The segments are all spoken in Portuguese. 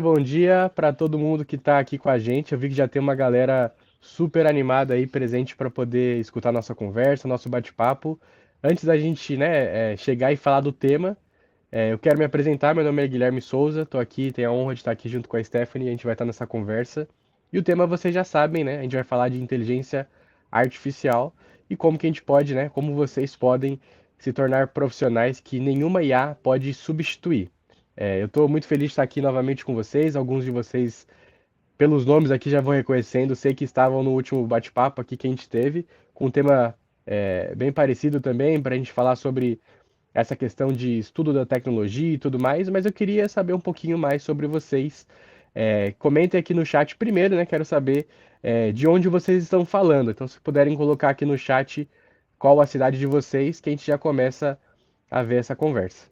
Bom dia para todo mundo que está aqui com a gente. Eu vi que já tem uma galera super animada aí presente para poder escutar nossa conversa, nosso bate-papo. Antes da gente, né, chegar e falar do tema, eu quero me apresentar. Meu nome é Guilherme Souza, estou aqui, tenho a honra de estar aqui junto com a Stephanie. A gente vai estar nessa conversa. E o tema vocês já sabem, né? A gente vai falar de inteligência artificial e como que a gente pode, né, como vocês podem se tornar profissionais que nenhuma IA pode substituir. Eu estou muito feliz de estar aqui novamente com vocês. Alguns de vocês, pelos nomes aqui, já vão reconhecendo. Sei que estavam no último bate-papo aqui que a gente teve, com um tema bem parecido também, para a gente falar sobre essa questão de estudo da tecnologia e tudo mais. Mas eu queria saber um pouquinho mais sobre vocês. Comentem aqui no chat primeiro, né? Quero saber de onde vocês estão falando. Então, se puderem colocar aqui no chat qual a cidade de vocês, que a gente já começa a ver essa conversa.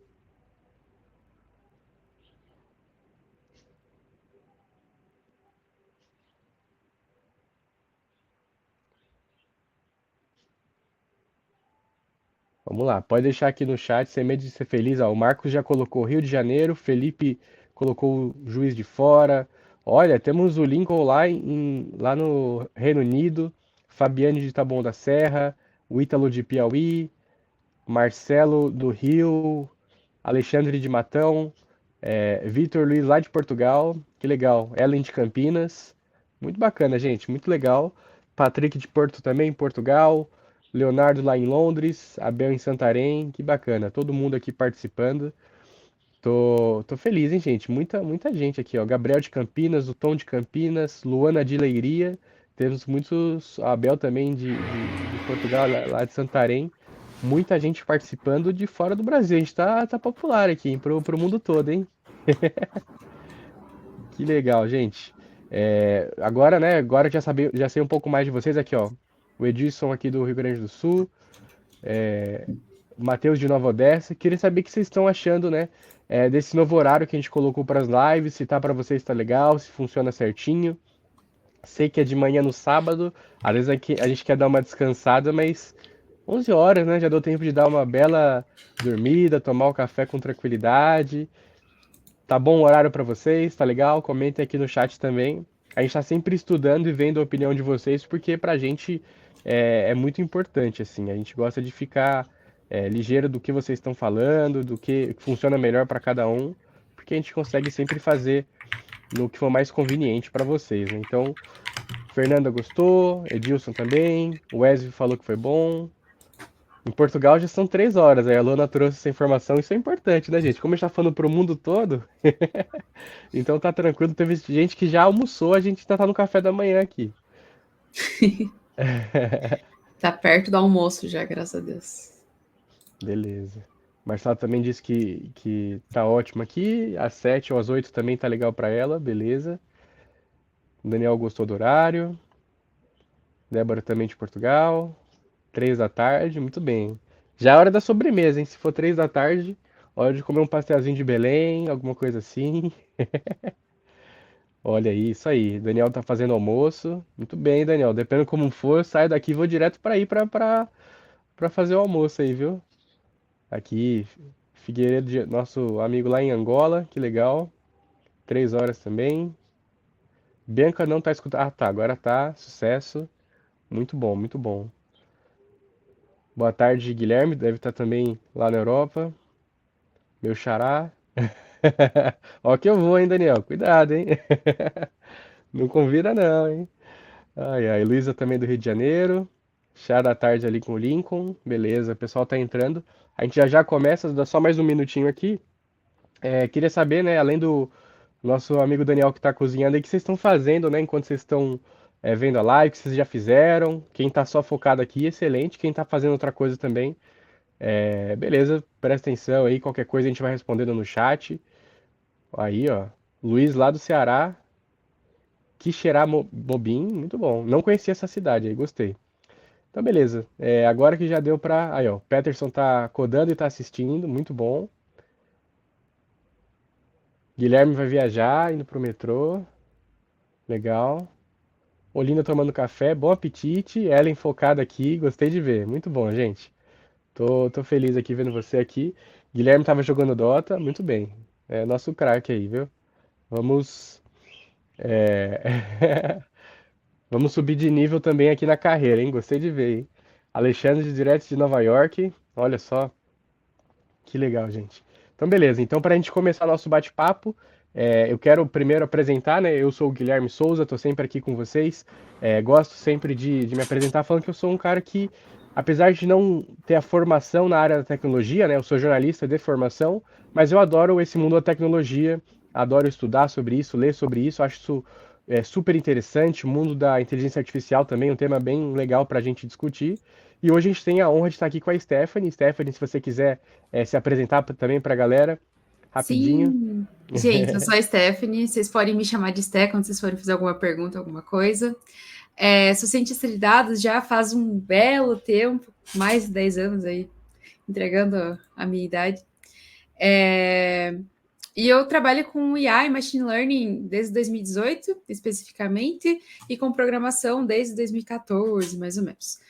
Vamos lá, pode deixar aqui no chat, sem medo de ser feliz. Ó, o Marcos já colocou Rio de Janeiro, Felipe colocou o Juiz de Fora. Olha, temos o Lincoln lá no Reino Unido, Fabiane de Taboão da Serra, o Ítalo de Piauí, Marcelo do Rio, Alexandre de Matão, Vitor Luiz lá de Portugal, que legal. Ellen de Campinas, muito bacana, gente, muito legal. Patrick de Porto também, Portugal. Leonardo lá em Londres, Abel em Santarém, que bacana. Todo mundo aqui participando. Tô feliz, hein, gente? Muita gente aqui, ó. Gabriel de Campinas, o Tom de Campinas, Luana de Leiria. Temos muitos. A Abel também de Portugal, lá de Santarém. Muita gente participando de fora do Brasil. A gente tá popular aqui, hein, pro mundo todo, hein? Que legal, gente. Agora, né? Agora já sei um pouco mais de vocês aqui, ó. O Edilson aqui do Rio Grande do Sul, Matheus de Nova Odessa. Queria saber o que vocês estão achando, né? Desse novo horário que a gente colocou para as lives, se tá para vocês tá legal, se funciona certinho. Sei que é de manhã no sábado, às vezes aqui a gente quer dar uma descansada, mas 11 horas, né? Já deu tempo de dar uma bela dormida, tomar o café com tranquilidade. Tá bom o horário para vocês? Tá legal? Comentem aqui no chat também. A gente tá sempre estudando e vendo a opinião de vocês, porque pra gente é muito importante, assim. A gente gosta de ficar ligeiro do que vocês estão falando, do que funciona melhor para cada um, porque a gente consegue sempre fazer no que for mais conveniente para vocês, né? Então, Fernanda gostou, Edilson também, o Wesley falou que foi bom. Em Portugal já são 3 horas, aí a Lona trouxe essa informação, isso é importante, né, gente? Como a gente tá falando pro mundo todo, então tá tranquilo. Teve gente que já almoçou, a gente ainda tá no café da manhã aqui. Tá perto do almoço já, graças a Deus. Beleza. Marcelo também disse que tá ótimo aqui. Às 7 ou às 8 também tá legal pra ela, beleza. O Daniel gostou do horário. Débora também de Portugal. 3 da tarde, muito bem. Já é hora da sobremesa, hein? Se for 3 da tarde, hora de comer um pastelzinho de Belém, alguma coisa assim. Olha aí, isso aí. Daniel tá fazendo almoço. Muito bem, Daniel. Dependendo como for, saio daqui e vou direto pra ir pra fazer o almoço aí, viu? Aqui, Figueiredo, nosso amigo lá em Angola, que legal. 3 horas também. Bianca não tá escutando. Ah, tá, agora tá. Sucesso. Muito bom, muito bom. Boa tarde, Guilherme. Deve estar também lá na Europa. Meu xará. Ó que eu vou, hein, Daniel. Cuidado, hein? Não convida não, hein? Ai, ai. Luísa também do Rio de Janeiro. Chá da tarde ali com o Lincoln. Beleza, o pessoal tá entrando. A gente já começa, dá só mais um minutinho aqui. Queria saber, né, além do nosso amigo Daniel que tá cozinhando aí, o que vocês estão fazendo, né, enquanto vocês estão vendo a live, o que vocês já fizeram. Quem tá só focado aqui, excelente. Quem tá fazendo outra coisa também, beleza, presta atenção aí. Qualquer coisa a gente vai respondendo no chat. Aí, ó. Luiz lá do Ceará. Quixerá Bobim, muito bom. Não conhecia essa cidade aí, gostei. Então, beleza. Agora que já deu pra. Aí, ó. Peterson tá codando e tá assistindo, muito bom. Guilherme vai viajar, indo pro metrô. Legal. Olinda tomando café, bom apetite. Ellen focada aqui, gostei de ver. Muito bom, gente. Tô feliz vendo você aqui. Guilherme tava jogando Dota, muito bem. É nosso craque aí, viu? Vamos, é, vamos subir de nível também aqui na carreira, hein? Gostei de ver, hein? Alexandre, direto de Nova York. Olha só, que legal, gente. Então, beleza. Então, para a gente começar nosso bate-papo, eu quero primeiro apresentar, né? Eu sou o Guilherme Souza, estou sempre aqui com vocês. Gosto sempre de me apresentar falando que eu sou um cara que, apesar de não ter a formação na área da tecnologia, né? Eu sou jornalista de formação, mas eu adoro esse mundo da tecnologia, adoro estudar sobre isso, ler sobre isso, acho isso super interessante. O mundo da inteligência artificial também é um tema bem legal para a gente discutir. E hoje a gente tem a honra de estar aqui com a Stephanie. Stephanie, se você quiser se apresentar também para a galera, rapidinho. Sim. Gente, eu sou a Stephanie. Vocês podem me chamar de Sté quando vocês forem fazer alguma pergunta, alguma coisa. Sou cientista de dados já faz um belo tempo, mais de 10 anos aí, entregando a minha idade. E eu trabalho com IA e Machine Learning desde 2018, especificamente, e com programação desde 2014, mais ou menos.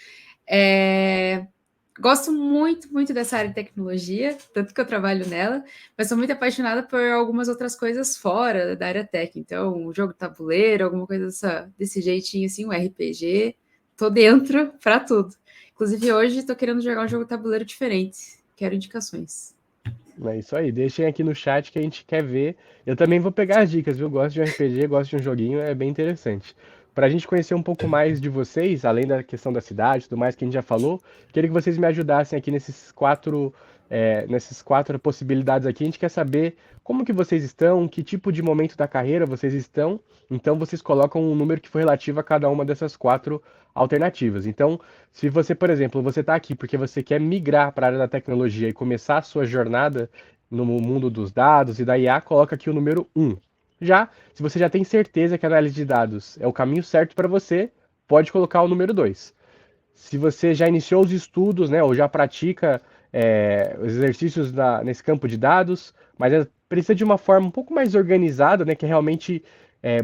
Gosto muito, muito dessa área de tecnologia, tanto que eu trabalho nela, mas sou muito apaixonada por algumas outras coisas fora da área tech. Então, um jogo tabuleiro, alguma coisa desse jeitinho assim, um RPG, tô dentro para tudo. Inclusive, hoje estou querendo jogar um jogo tabuleiro diferente. Quero indicações. É isso aí, deixem aqui no chat que a gente quer ver. Eu também vou pegar as dicas, viu? Gosto de um RPG, gosto de um joguinho, é bem interessante. Para a gente conhecer um pouco mais de vocês, além da questão da cidade, tudo mais que a gente já falou, queria que vocês me ajudassem aqui nessas quatro possibilidades aqui. A gente quer saber como que vocês estão, que tipo de momento da carreira vocês estão. Então vocês colocam um número que for relativo a cada uma dessas quatro alternativas. Então, se você, por exemplo, você está aqui porque você quer migrar para a área da tecnologia e começar a sua jornada no mundo dos dados e da IA, coloca aqui o número um. Já, se você já tem certeza que a análise de dados é o caminho certo para você, pode colocar o número 2. Se você já iniciou os estudos, né, ou já pratica os exercícios nesse campo de dados, mas precisa de uma forma um pouco mais organizada, né, que é realmente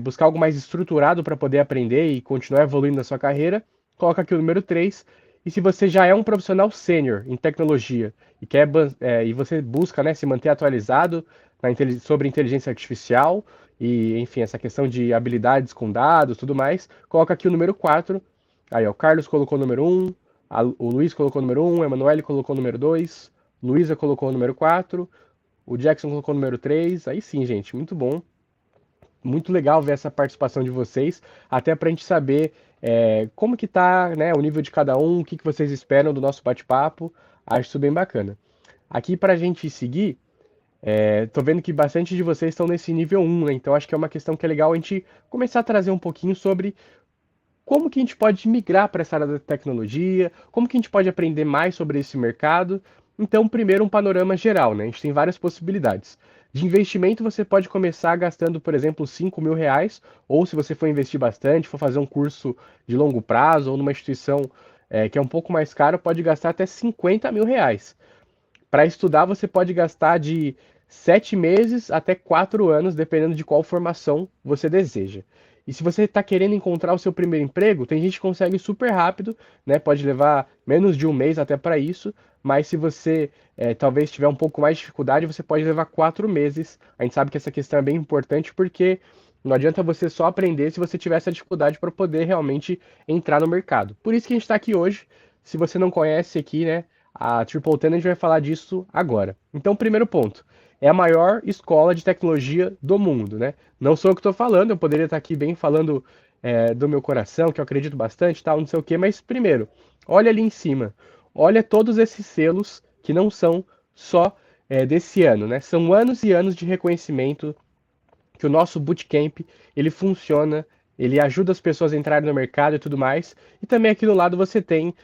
buscar algo mais estruturado para poder aprender e continuar evoluindo na sua carreira, coloca aqui o número 3. E se você já é um profissional sênior em tecnologia e você busca, né, se manter atualizado sobre inteligência artificial e, enfim, essa questão de habilidades com dados, tudo mais, coloca aqui o número 4. Aí, ó, o Carlos colocou o número 1, o Luiz colocou o número 1, a Emanuele colocou o número 2, Luísa colocou o número 4, o Jackson colocou o número 3. Aí sim, gente, muito bom. Muito legal ver essa participação de vocês, até para a gente saber como que tá, né, o nível de cada um, o que, que vocês esperam do nosso bate-papo. Acho isso bem bacana. Aqui para a gente seguir, tô vendo que bastante de vocês estão nesse nível 1, né? Então acho que é uma questão que é legal a gente começar a trazer um pouquinho sobre como que a gente pode migrar para essa área da tecnologia, como que a gente pode aprender mais sobre esse mercado. Então, primeiro, um panorama geral, né? A gente tem várias possibilidades. De investimento, você pode começar gastando, por exemplo, R$ 5.000, ou se você for investir bastante, for fazer um curso de longo prazo, ou numa instituição que é um pouco mais caro, pode gastar até R$ 50.000. Para estudar, você pode gastar de 7 meses até 4 anos, dependendo de qual formação você deseja. E se você está querendo encontrar o seu primeiro emprego, tem gente que consegue super rápido, né? Pode levar menos de um mês até para isso, mas se você talvez tiver um pouco mais de dificuldade, você pode levar 4 meses. A gente sabe que essa questão é bem importante porque não adianta você só aprender se você tiver essa dificuldade para poder realmente entrar no mercado. Por isso que a gente está aqui hoje. Se você não conhece aqui, né? A Triple Ten, a gente vai falar disso agora. Então, primeiro ponto. É a maior escola de tecnologia do mundo, né? Não sou eu que estou falando, eu poderia estar aqui bem falando do meu coração, que eu acredito bastante, tal, não sei o quê, mas primeiro, olha ali em cima. Olha todos esses selos que não são só desse ano, né? São anos e anos de reconhecimento que o nosso bootcamp, ele funciona, ele ajuda as pessoas a entrarem no mercado e tudo mais. E também aqui do lado você tem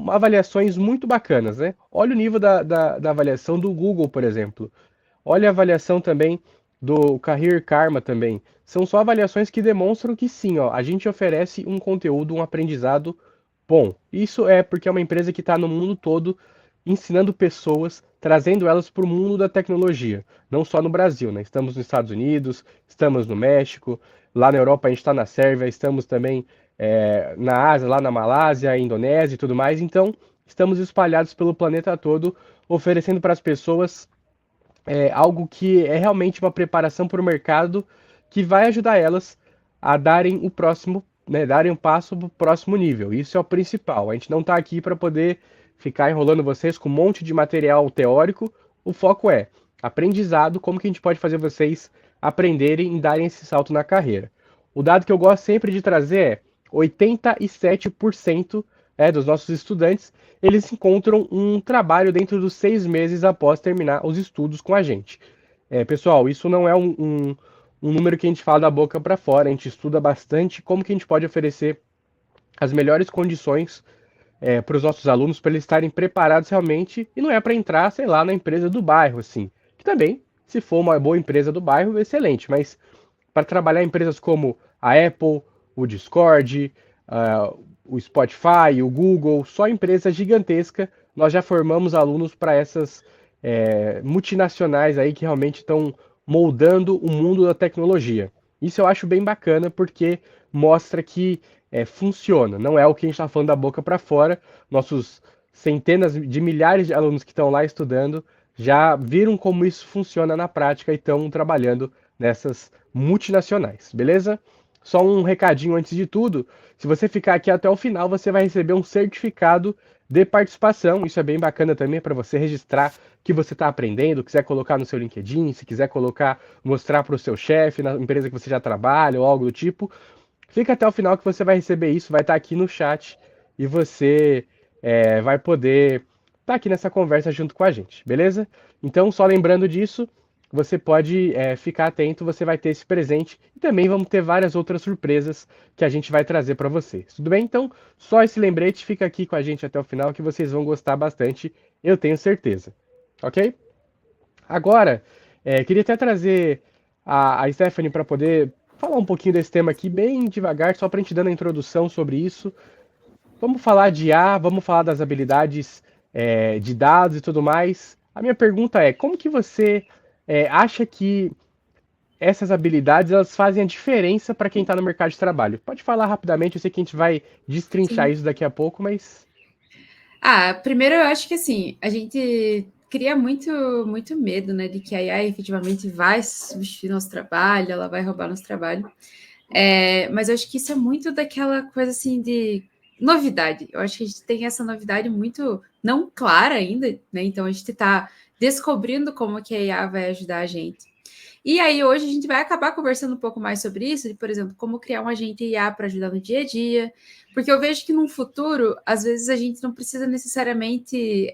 avaliações muito bacanas, né? Olha o nível da avaliação do Google, por exemplo. Olha a avaliação também do Career Karma também. São só avaliações que demonstram que sim, ó, a gente oferece um conteúdo, um aprendizado bom. Isso é porque é uma empresa que está no mundo todo ensinando pessoas, trazendo elas para o mundo da tecnologia. Não só no Brasil, né? Estamos nos Estados Unidos, estamos no México, lá na Europa a gente está na Sérvia, estamos também na Ásia, lá na Malásia, Indonésia e tudo mais. Então, estamos espalhados pelo planeta todo, oferecendo para as pessoas algo que é realmente uma preparação para o mercado que vai ajudar elas a darem o próximo, né, darem um passo para o próximo nível. Isso é o principal. A gente não está aqui para poder ficar enrolando vocês com um monte de material teórico. O foco é aprendizado, como que a gente pode fazer vocês aprenderem e darem esse salto na carreira. O dado que eu gosto sempre de trazer é 87% dos nossos estudantes eles encontram um trabalho dentro dos 6 meses após terminar os estudos com a gente. Pessoal, isso não é um número que a gente fala da boca para fora, a gente estuda bastante como que a gente pode oferecer as melhores condições para os nossos alunos, para eles estarem preparados realmente, e não é para entrar, sei lá, na empresa do bairro, assim, que também, se for uma boa empresa do bairro, excelente, mas para trabalhar em empresas como a Apple, o Discord, o Spotify, o Google, só empresa gigantesca, nós já formamos alunos para essas multinacionais aí que realmente estão moldando o mundo da tecnologia. Isso eu acho bem bacana porque mostra que funciona, não é o que a gente está falando da boca para fora. Nossos centenas de milhares de alunos que estão lá estudando já viram como isso funciona na prática e estão trabalhando nessas multinacionais, beleza? Só um recadinho antes de tudo: se você ficar aqui até o final, você vai receber um certificado de participação. Isso é bem bacana também para você registrar que você está aprendendo, quiser colocar no seu LinkedIn, se quiser colocar, mostrar para o seu chefe, na empresa que você já trabalha ou algo do tipo. Fica até o final que você vai receber isso, vai estar aqui no chat e você vai poder estar aqui nessa conversa junto com a gente, beleza? Então, só lembrando disso, você pode ficar atento, você vai ter esse presente e também vamos ter várias outras surpresas que a gente vai trazer para vocês. Tudo bem? Então, só esse lembrete, fica aqui com a gente até o final que vocês vão gostar bastante, eu tenho certeza. Ok? Agora, queria até trazer a Stephanie para poder falar um pouquinho desse tema aqui, bem devagar, só para a gente dar a introdução sobre isso. Vamos falar de IA, vamos falar das habilidades de dados e tudo mais. A minha pergunta é, como que você acha que essas habilidades elas fazem a diferença para quem está no mercado de trabalho? Pode falar rapidamente, eu sei que a gente vai destrinchar Sim. isso daqui a pouco, mas... Primeiro eu acho que assim, a gente cria muito medo, né, de que a AI efetivamente vai substituir nosso trabalho, ela vai roubar nosso trabalho. Mas eu acho que isso é muito daquela coisa assim de novidade. Eu acho que a gente tem essa novidade muito não clara ainda, né? Então a gente está descobrindo como que a IA vai ajudar a gente. E aí, hoje, a gente vai acabar conversando um pouco mais sobre isso, de, por exemplo, como criar um agente IA para ajudar no dia a dia, porque eu vejo que no futuro, às vezes, a gente não precisa necessariamente,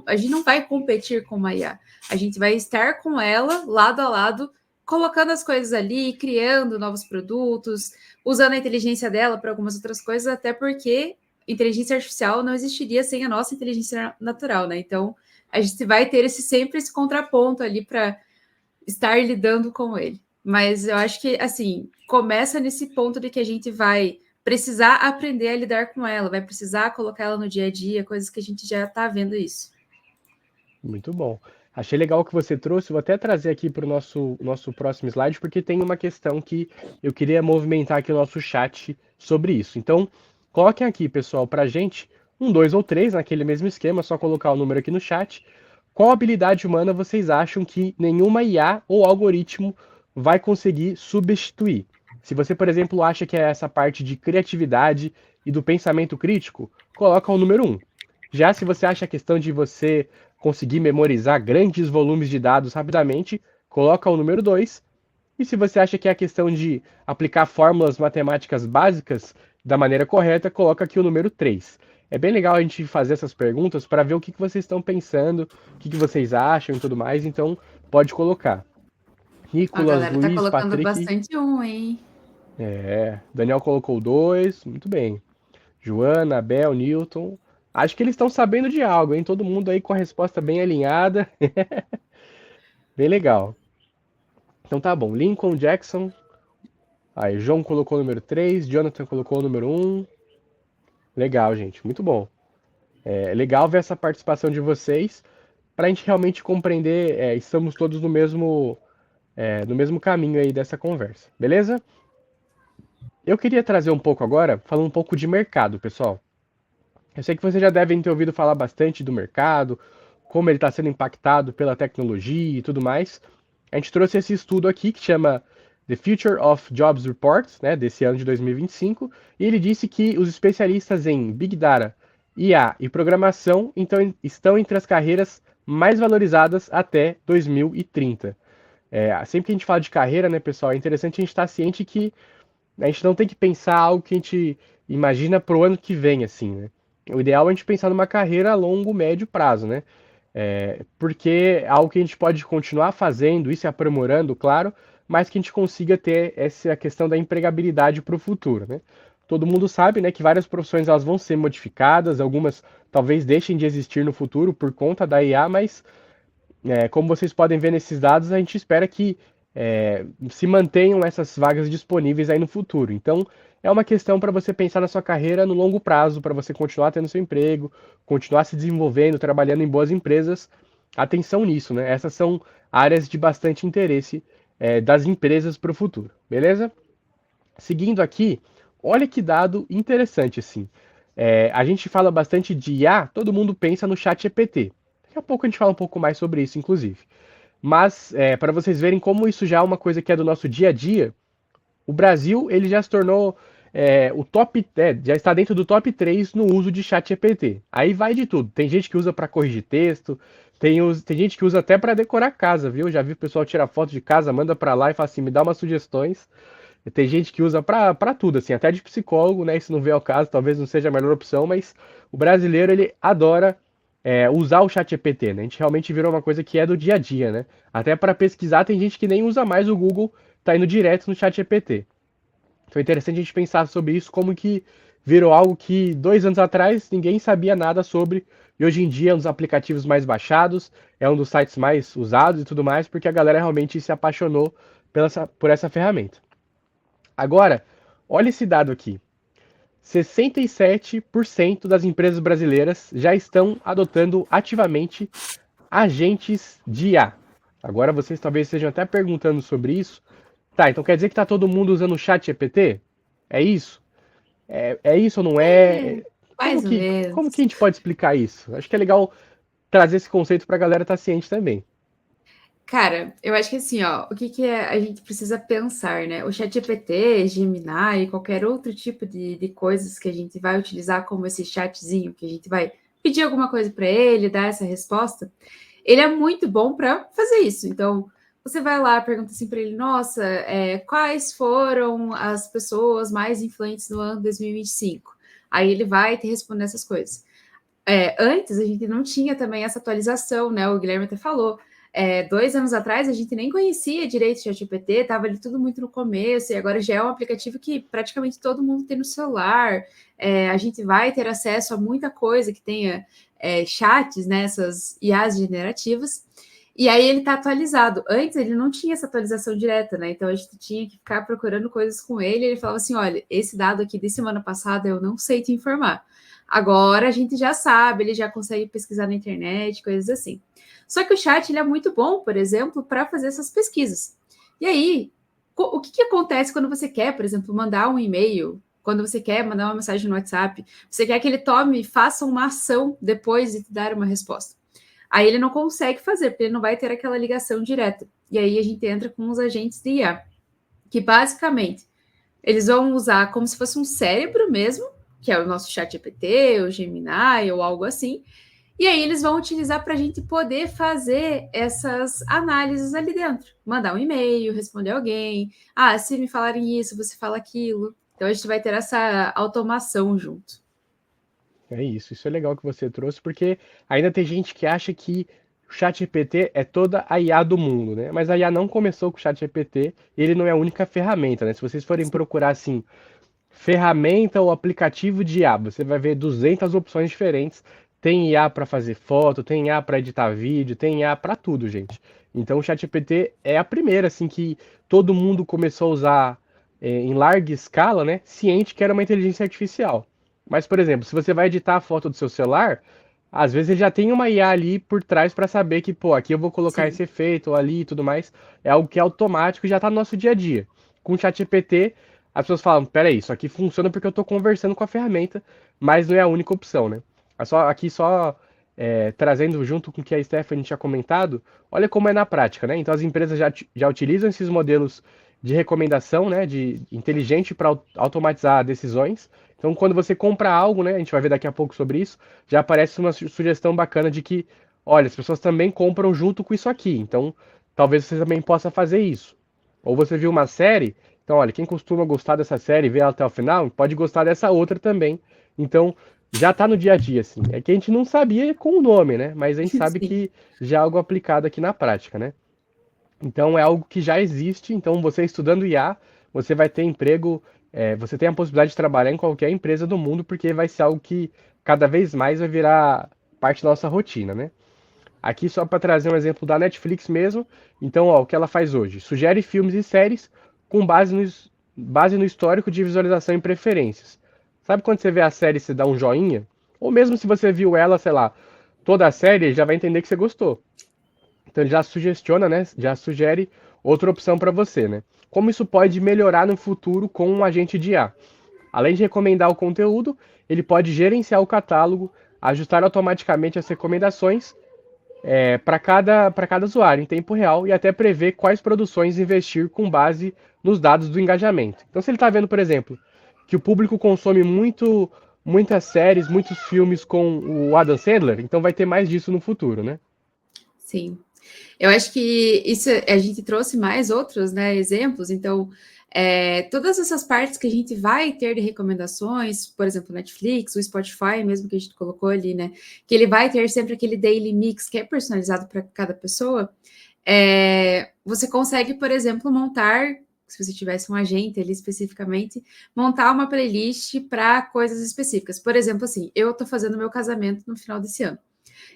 a gente não vai competir com uma IA, a gente vai estar com ela, lado a lado, colocando as coisas ali, criando novos produtos, usando a inteligência dela para algumas outras coisas, até porque inteligência artificial não existiria sem a nossa inteligência natural, né? Então, a gente vai ter sempre esse contraponto ali para estar lidando com ele. Mas eu acho que, assim, começa nesse ponto de que a gente vai precisar aprender a lidar com ela, vai precisar colocar ela no dia a dia, coisas que a gente já está vendo isso. Muito bom. Achei legal o que você trouxe. Vou até trazer aqui para o nosso próximo slide, porque tem uma questão que eu queria movimentar aqui o nosso chat sobre isso. Então, coloquem aqui, pessoal, para a gente, um, dois ou três, naquele mesmo esquema, só colocar o número aqui no chat. Qual habilidade humana vocês acham que nenhuma IA ou algoritmo vai conseguir substituir? Se você, por exemplo, acha que é essa parte de criatividade e do pensamento crítico, coloca o número um. Já se você acha a questão de você conseguir memorizar grandes volumes de dados rapidamente, coloca o número 2. E se você acha que é a questão de aplicar fórmulas matemáticas básicas da maneira correta, coloca aqui o número 3. É bem legal a gente fazer essas perguntas para ver o que vocês estão pensando, o que vocês acham e tudo mais, então pode colocar. A Nicolas, galera tá Luiz, colocando Patrick. bastante hein? Daniel colocou 2, muito bem. Joana, Abel, Newton. Acho que eles estão sabendo de algo, hein? Todo mundo aí com a resposta bem alinhada. Bem legal. Então tá bom. Lincoln, Jackson. Aí, João colocou o número 3, Jonathan colocou o número 1. Legal, gente. Muito bom. É legal ver essa participação de vocês para a gente realmente compreender. Estamos todos no mesmo caminho aí dessa conversa. Beleza? Eu queria trazer um pouco agora, falando um pouco de mercado, pessoal. Eu sei que vocês já devem ter ouvido falar bastante do mercado, como ele está sendo impactado pela tecnologia e tudo mais, a gente trouxe esse estudo aqui que chama The Future of Jobs Report, né, desse ano de 2025, e ele disse que os especialistas em Big Data, IA e programação então, estão entre as carreiras mais valorizadas até 2030. Sempre que a gente fala de carreira, né, pessoal, é interessante a gente estar ciente que a gente não tem que pensar algo que a gente imagina para o ano que vem, assim, né? O ideal é a gente pensar numa carreira a longo, médio prazo, né? Porque é algo que a gente pode continuar fazendo e se aprimorando, claro, mas que a gente consiga ter essa questão da empregabilidade para o futuro, né? Todo mundo sabe, né, que várias profissões elas vão ser modificadas, algumas talvez deixem de existir no futuro por conta da IA, mas como vocês podem ver nesses dados, a gente espera que se mantenham essas vagas disponíveis aí no futuro. Então, é uma questão para você pensar na sua carreira no longo prazo, para você continuar tendo seu emprego, continuar se desenvolvendo, trabalhando em boas empresas. Atenção nisso, né? Essas são áreas de bastante interesse das empresas para o futuro, beleza? Seguindo aqui, olha que dado interessante assim. A gente fala bastante de IA, todo mundo pensa no chat GPT. Daqui a pouco a gente fala um pouco mais sobre isso, inclusive. Mas, para vocês verem como isso já é uma coisa que é do nosso dia a dia, o Brasil ele já se tornou o top, já está dentro do top 3 no uso de chat GPT. Aí vai de tudo. Tem gente que usa para corrigir texto, tem gente que usa até para decorar casa, viu? Já vi o pessoal tirar foto de casa, manda para lá e fala assim, me dá umas sugestões. Tem gente que usa para tudo, assim, até de psicólogo, né? Isso não vem ao caso, talvez não seja a melhor opção, mas o brasileiro ele adora usar o chat GPT, né? A gente realmente virou uma coisa que é do dia a dia, né? Até para pesquisar tem gente que nem usa mais o Google, tá indo direto no chat GPT. Então é interessante a gente pensar sobre isso, como que virou algo que 2 anos atrás ninguém sabia nada sobre, e hoje em dia é um dos aplicativos mais baixados, é um dos sites mais usados e tudo mais, porque a galera realmente se apaixonou por essa ferramenta. Agora, olha esse dado aqui. 67% das empresas brasileiras já estão adotando ativamente agentes de IA. Agora vocês talvez estejam até perguntando sobre isso. Tá, então quer dizer que está todo mundo usando o chat GPT? É isso? É isso ou não é? Como Mais ou que, como que menos. a gente pode explicar isso? Acho que é legal trazer esse conceito para a galera estar ciente também. Cara, eu acho que assim, ó, o que a gente precisa pensar, né? O ChatGPT, Gemini e qualquer outro tipo de coisas que a gente vai utilizar como esse chatzinho, que a gente vai pedir alguma coisa para ele, dar essa resposta, ele é muito bom para fazer isso. Então, você vai lá, pergunta assim para ele: nossa, quais foram as pessoas mais influentes no ano 2025? Aí ele vai te responder essas coisas. Antes a gente não tinha também essa atualização, né? O Guilherme até falou. 2 anos atrás a gente nem conhecia direito o ChatGPT, estava ali tudo muito no começo, e agora já é um aplicativo que praticamente todo mundo tem no celular. A gente vai ter acesso a muita coisa que tenha chats, né? Essas IAs generativas. E aí ele está atualizado. Antes ele não tinha essa atualização direta, né? Então a gente tinha que ficar procurando coisas com ele. Ele falava assim: olha, esse dado aqui de semana passada eu não sei te informar. Agora a gente já sabe, ele já consegue pesquisar na internet, coisas assim. Só que o chat ele é muito bom, por exemplo, para fazer essas pesquisas. E aí, o que acontece quando você quer, por exemplo, mandar um e-mail, quando você quer mandar uma mensagem no WhatsApp, você quer que ele tome, faça uma ação depois de te dar uma resposta. Aí ele não consegue fazer, porque ele não vai ter aquela ligação direta. E aí a gente entra com os agentes de IA, que basicamente eles vão usar como se fosse um cérebro mesmo, que é o nosso chat GPT, o Gemini ou algo assim, e aí eles vão utilizar para a gente poder fazer essas análises ali dentro. Mandar um e-mail, responder alguém. Ah, se me falarem isso, você fala aquilo. Então a gente vai ter essa automação junto. É isso é legal que você trouxe, porque ainda tem gente que acha que o ChatGPT é toda a IA do mundo, né? Mas a IA não começou com o ChatGPT, ele não é a única ferramenta, né? Se vocês forem procurar assim, ferramenta ou aplicativo de IA, você vai ver 200 opções diferentes. Tem IA para fazer foto, tem IA para editar vídeo, tem IA para tudo, gente. Então o ChatGPT é a primeira assim que todo mundo começou a usar em larga escala, né? Ciente que era uma inteligência artificial. Mas, por exemplo, se você vai editar a foto do seu celular, às vezes ele já tem uma IA ali por trás para saber que, pô, aqui eu vou colocar Sim. esse efeito ou ali e tudo mais. É algo que é automático e já está no nosso dia a dia. Com o ChatGPT, as pessoas falam, peraí, isso aqui funciona porque eu estou conversando com a ferramenta, mas não é a única opção, né? Aqui só trazendo junto com o que a Stephanie tinha comentado, olha como é na prática, né? Então as empresas já utilizam esses modelos de recomendação, né, de inteligente para automatizar decisões. Então quando você compra algo, né, a gente vai ver daqui a pouco sobre isso, já aparece uma sugestão bacana de que, olha, as pessoas também compram junto com isso aqui. Então talvez você também possa fazer isso. Ou você viu uma série, então olha, quem costuma gostar dessa série e ver ela até o final, pode gostar dessa outra também. Então já tá no dia a dia, assim. É que a gente não sabia com o nome, né? Mas a gente sabe Sim, que já é algo aplicado aqui na prática, né? Então é algo que já existe. Então você estudando IA, você vai ter emprego, você tem a possibilidade de trabalhar em qualquer empresa do mundo, porque vai ser algo que cada vez mais vai virar parte da nossa rotina, né? Aqui só para trazer um exemplo da Netflix mesmo. Então, ó, o que ela faz hoje? Sugere filmes e séries com base no histórico de visualização e preferências. Sabe quando você vê a série e você dá um joinha? Ou mesmo se você viu ela, sei lá, toda a série, ele já vai entender que você gostou. Então ele já sugestiona, né? Já sugere outra opção para você, né? Como isso pode melhorar no futuro com um agente de IA? Além de recomendar o conteúdo, ele pode gerenciar o catálogo, ajustar automaticamente as recomendações para cada usuário em tempo real e até prever quais produções investir com base nos dados do engajamento. Então, se ele está vendo, por exemplo, que o público consome muitas séries, muitos filmes com o Adam Sandler, então vai ter mais disso no futuro, né? sim. Eu acho que isso a gente trouxe mais outros, né, exemplos. Então, todas essas partes que a gente vai ter de recomendações, por exemplo, Netflix, o Spotify, mesmo que a gente colocou ali, né, que ele vai ter sempre aquele daily mix que é personalizado para cada pessoa. Você consegue, por exemplo, montar, se você tivesse um agente ali especificamente, montar uma playlist para coisas específicas. Por exemplo, assim, eu estou fazendo meu casamento no final desse ano.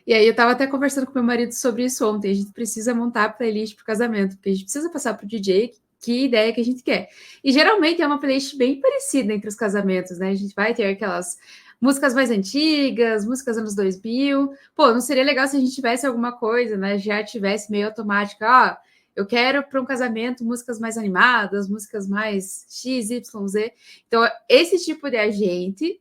E aí eu estava até conversando com meu marido sobre isso ontem. A gente precisa montar a playlist para o casamento, porque a gente precisa passar para o DJ que ideia que a gente quer. E geralmente é uma playlist bem parecida entre os casamentos, né? A gente vai ter aquelas músicas mais antigas, músicas anos 2000. Pô, não seria legal se a gente tivesse alguma coisa, né? Já tivesse meio automática, ó, eu quero para um casamento músicas mais animadas, músicas mais X, Y, Z. Então, esse tipo de agente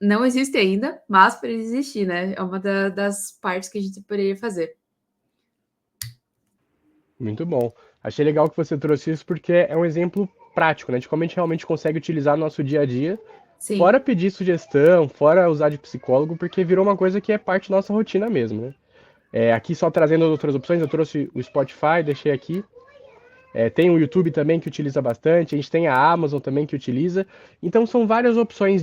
não existe ainda, mas para existir, né? É uma das partes que a gente poderia fazer. Muito bom. Achei legal que você trouxe isso porque é um exemplo prático, né, de como a gente realmente consegue utilizar no nosso dia a dia, Sim, fora pedir sugestão, fora usar de psicólogo, porque virou uma coisa que é parte da nossa rotina mesmo, né? Aqui só trazendo outras opções, eu trouxe o Spotify, deixei aqui. Tem o YouTube também que utiliza bastante, a gente tem a Amazon também que utiliza. Então são várias opções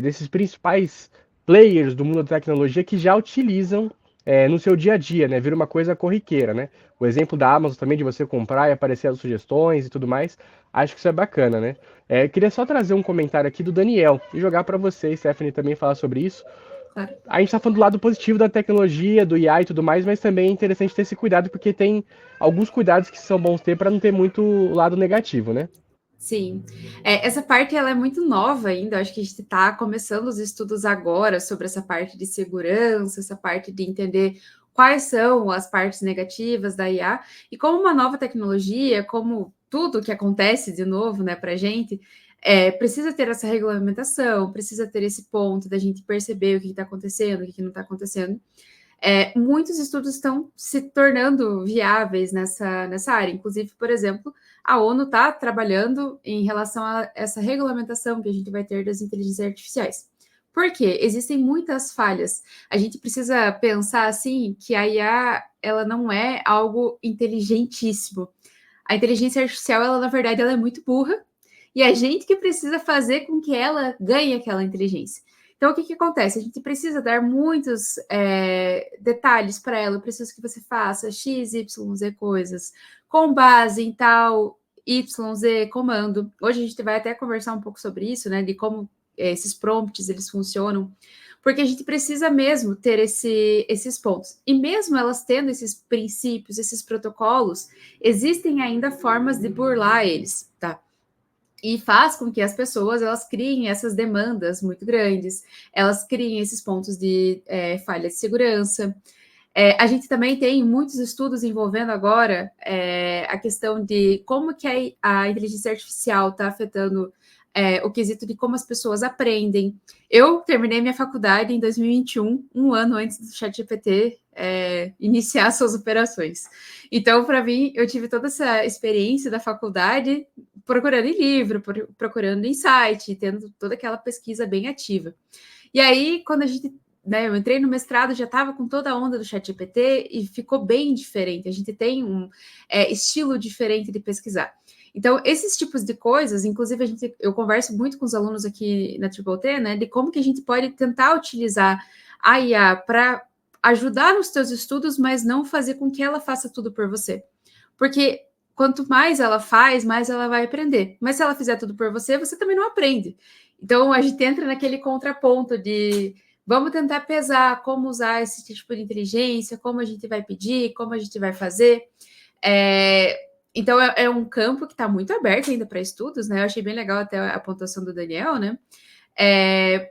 desses principais players do mundo da tecnologia que já utilizam no seu dia a dia, né? Vira uma coisa corriqueira, né? O exemplo da Amazon também de você comprar e aparecer as sugestões e tudo mais, acho que isso é bacana, né? Queria só trazer um comentário aqui do Daniel e jogar para você, Stephanie, também falar sobre isso. claro. A gente está falando do lado positivo da tecnologia, do IA e tudo mais, mas também é interessante ter esse cuidado, porque tem alguns cuidados que são bons ter para não ter muito lado negativo, né? Sim. Essa parte ela é muito nova ainda. Acho que a gente está começando os estudos agora sobre essa parte de segurança, essa parte de entender quais são as partes negativas da IA. E como uma nova tecnologia, como tudo que acontece de novo, né, para a gente, precisa ter essa regulamentação, precisa ter esse ponto da gente perceber o que está acontecendo, o que não está acontecendo. Muitos estudos estão se tornando viáveis nessa área. Inclusive, por exemplo, a ONU está trabalhando em relação a essa regulamentação que a gente vai ter das inteligências artificiais. Por quê? Existem muitas falhas. A gente precisa pensar assim que a IA ela não é algo inteligentíssimo. A inteligência artificial, ela, na verdade, ela é muito burra e a gente que precisa fazer com que ela ganhe aquela inteligência. Então, o que acontece? A gente precisa dar muitos detalhes para ela. Eu preciso que você faça X, Y, Z coisas com base em tal Y, Z comando. Hoje a gente vai até conversar um pouco sobre isso, né? De como esses prompts eles funcionam. Porque a gente precisa mesmo ter esses pontos. E mesmo elas tendo esses princípios, esses protocolos, existem ainda formas de burlar eles, tá? E faz com que as pessoas elas criem essas demandas muito grandes, elas criem esses pontos de falha de segurança. A gente também tem muitos estudos envolvendo agora a questão de como que a inteligência artificial está afetando o quesito de como as pessoas aprendem. Eu terminei minha faculdade em 2021, um ano antes do ChatGPT iniciar suas operações. Então, para mim, eu tive toda essa experiência da faculdade procurando em livro, procurando em site, tendo toda aquela pesquisa bem ativa. E aí, quando a gente eu entrei no mestrado, já estava com toda a onda do ChatGPT e ficou bem diferente. A gente tem um estilo diferente de pesquisar. Então, esses tipos de coisas, inclusive eu converso muito com os alunos aqui na Triple T, né, de como que a gente pode tentar utilizar a IA para ajudar nos teus estudos, mas não fazer com que ela faça tudo por você. Porque quanto mais ela faz, mais ela vai aprender. Mas se ela fizer tudo por você, você também não aprende. Então, a gente entra naquele contraponto de vamos tentar pesar como usar esse tipo de inteligência, como a gente vai pedir, como a gente vai fazer. Então, é um campo que está muito aberto ainda para estudos, né? Eu achei bem legal até a pontuação do Daniel, né?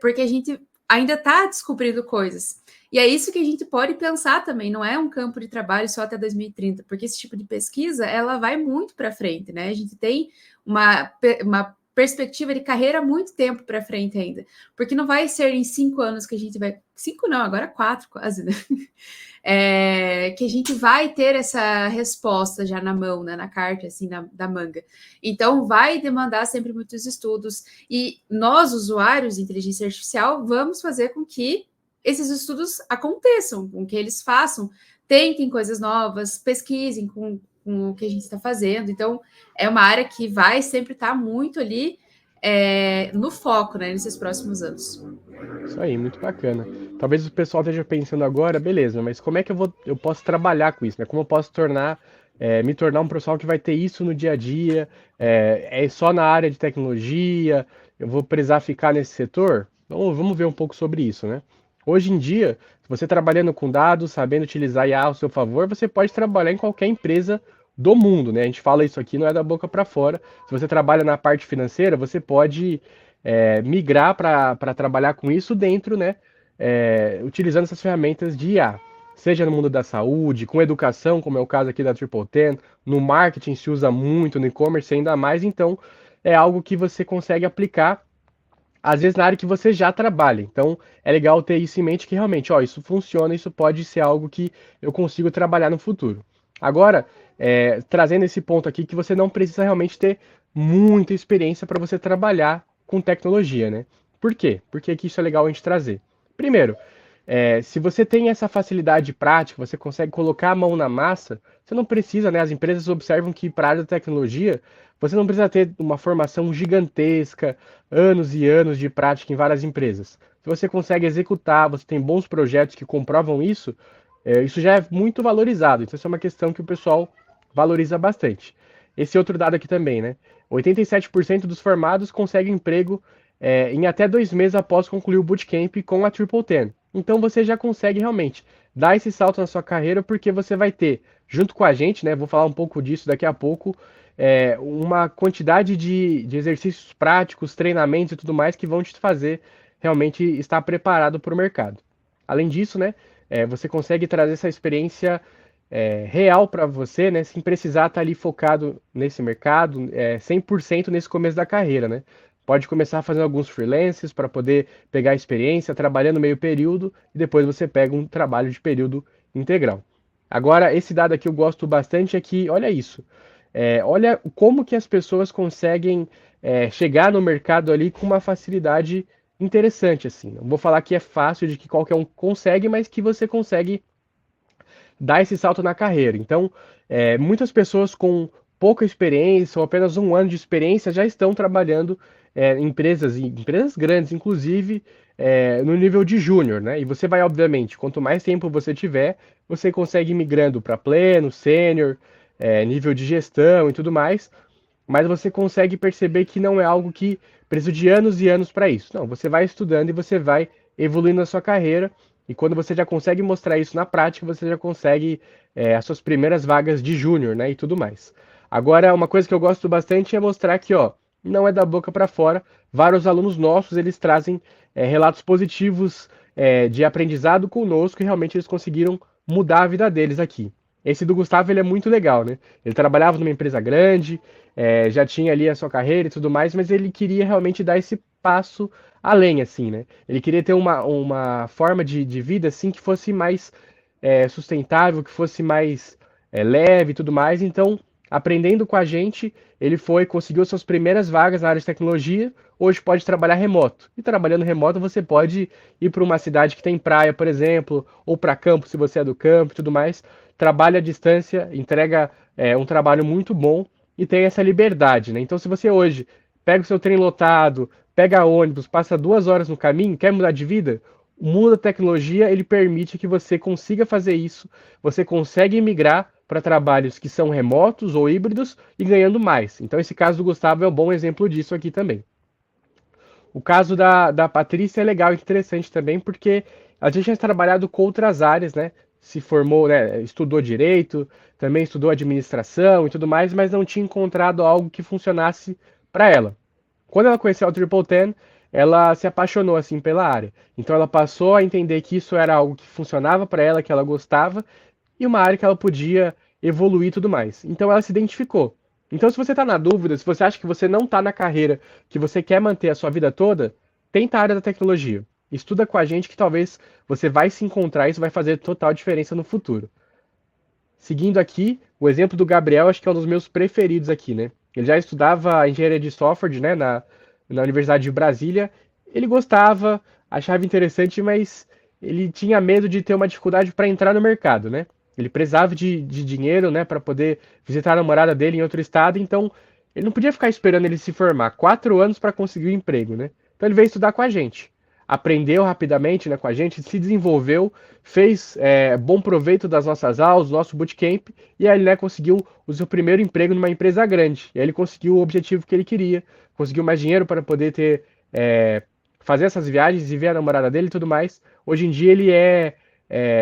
Porque a gente ainda está descobrindo coisas. E é isso que a gente pode pensar também, não é um campo de trabalho só até 2030, porque esse tipo de pesquisa, ela vai muito para frente, né? A gente tem uma perspectiva de carreira há muito tempo para frente ainda, porque não vai ser em 5 anos que a gente vai... 5 não, agora 4 quase, né? Que a gente vai ter essa resposta já na mão, né, na carta, assim, da manga. Então, vai demandar sempre muitos estudos. E nós, usuários de inteligência artificial, vamos fazer com que esses estudos aconteçam, com que eles façam, tentem coisas novas, pesquisem com o que a gente está fazendo. Então, é uma área que vai sempre estar muito ali no foco, né, nesses próximos anos. Isso aí, muito bacana. Talvez o pessoal esteja pensando agora, beleza, mas como é que eu posso trabalhar com isso, né? Como eu posso me tornar um profissional que vai ter isso no dia a dia? É só na área de tecnologia? Eu vou precisar ficar nesse setor? Então, vamos ver um pouco sobre isso, né? Hoje em dia, se você trabalhando com dados, sabendo utilizar IA ao seu favor, você pode trabalhar em qualquer empresa do mundo, né? A gente fala isso aqui, não é da boca para fora. Se você trabalha na parte financeira, você pode migrar para trabalhar com isso dentro, né? Utilizando essas ferramentas de IA. Seja no mundo da saúde, com educação, como é o caso aqui da Triple Ten, no marketing se usa muito, no e-commerce ainda mais, então é algo que você consegue aplicar, às vezes na área que você já trabalha. Então é legal ter isso em mente que realmente, ó, isso funciona, isso pode ser algo que eu consigo trabalhar no futuro. Agora, trazendo esse ponto aqui que você não precisa realmente ter muita experiência para você trabalhar com tecnologia, né? Por quê? Porque que isso é legal a gente trazer. Primeiro, se você tem essa facilidade prática, você consegue colocar a mão na massa, você não precisa, né? As empresas observam que para a área da tecnologia, você não precisa ter uma formação gigantesca, anos e anos de prática em várias empresas. Se você consegue executar, você tem bons projetos que comprovam isso, isso já é muito valorizado. Então, isso é uma questão que o pessoal valoriza bastante. Esse outro dado aqui também, né? 87% dos formados conseguem emprego em até 2 meses após concluir o bootcamp com a Triple Ten. Então você já consegue realmente dar esse salto na sua carreira, porque você vai ter, junto com a gente, né? Vou falar um pouco disso daqui a pouco, uma quantidade de exercícios práticos, treinamentos e tudo mais que vão te fazer realmente estar preparado para o mercado. Além disso, né? Você consegue trazer essa experiência real para você, né? Sem precisar estar ali focado nesse mercado, 100% nesse começo da carreira, né? Pode começar fazendo alguns freelances para poder pegar experiência, trabalhando meio período e depois você pega um trabalho de período integral. Agora, esse dado aqui eu gosto bastante é que, olha isso, olha como que as pessoas conseguem chegar no mercado ali com uma facilidade interessante, assim. Não vou falar que é fácil, de que qualquer um consegue, mas que você consegue dar esse salto na carreira. Então, muitas pessoas com pouca experiência ou apenas um ano de experiência já estão trabalhando em empresas grandes, inclusive no nível de júnior, né? E você vai, obviamente, quanto mais tempo você tiver, você consegue ir migrando para pleno, sênior, nível de gestão e tudo mais, mas você consegue perceber que não é algo que precisa de anos e anos para isso. Não, você vai estudando e você vai evoluindo na sua carreira, e quando você já consegue mostrar isso na prática, você já consegue as suas primeiras vagas de júnior, né, e tudo mais. Agora, uma coisa que eu gosto bastante é mostrar que, ó, não é da boca para fora. Vários alunos nossos, eles trazem relatos positivos de aprendizado conosco e realmente eles conseguiram mudar a vida deles aqui. Esse do Gustavo, ele é muito legal, né? Ele trabalhava numa empresa grande, já tinha ali a sua carreira e tudo mais, mas ele queria realmente dar esse passo além, assim, né? Ele queria ter uma forma de vida, assim, que fosse mais sustentável, que fosse mais leve e tudo mais. Então, aprendendo com a gente, ele conseguiu suas primeiras vagas na área de tecnologia. Hoje pode trabalhar remoto. E trabalhando remoto, você pode ir para uma cidade que tem praia, por exemplo, ou para campo, se você é do campo e tudo mais. Trabalha à distância, entrega um trabalho muito bom e tem essa liberdade, né? Então, se você hoje pega o seu trem lotado, pega ônibus, passa 2 horas no caminho, quer mudar de vida, o mundo da tecnologia ele permite que você consiga fazer isso. Você consegue migrar para trabalhos que são remotos ou híbridos e ganhando mais. Então, esse caso do Gustavo é um bom exemplo disso aqui também. O caso da Patrícia é legal e interessante também, porque a gente já trabalhado com outras áreas, né? Se formou, né? Estudou direito, também estudou administração e tudo mais, mas não tinha encontrado algo que funcionasse para ela. Quando ela conheceu o Triple Ten, ela se apaixonou assim pela área. Então ela passou a entender que isso era algo que funcionava para ela, que ela gostava, e uma área que ela podia evoluir e tudo mais. Então ela se identificou. Então, se você está na dúvida, se você acha que você não está na carreira que você quer manter a sua vida toda, tenta a área da tecnologia. Estuda com a gente que talvez você vai se encontrar e isso vai fazer total diferença no futuro. Seguindo aqui, o exemplo do Gabriel, acho que é um dos meus preferidos aqui, né? Ele já estudava engenharia de software, né, na Universidade de Brasília. Ele gostava, achava interessante, mas ele tinha medo de ter uma dificuldade para entrar no mercado, né? Ele precisava de dinheiro, né, para poder visitar a namorada dele em outro estado, então ele não podia ficar esperando ele se formar 4 anos para conseguir um emprego, né? Então ele veio estudar com a gente. Aprendeu rapidamente, né, com a gente, se desenvolveu, fez bom proveito das nossas aulas, do nosso bootcamp, e aí ele, né, conseguiu o seu primeiro emprego numa empresa grande. E aí ele conseguiu o objetivo que ele queria, conseguiu mais dinheiro para poder fazer essas viagens e ver a namorada dele e tudo mais. Hoje em dia ele é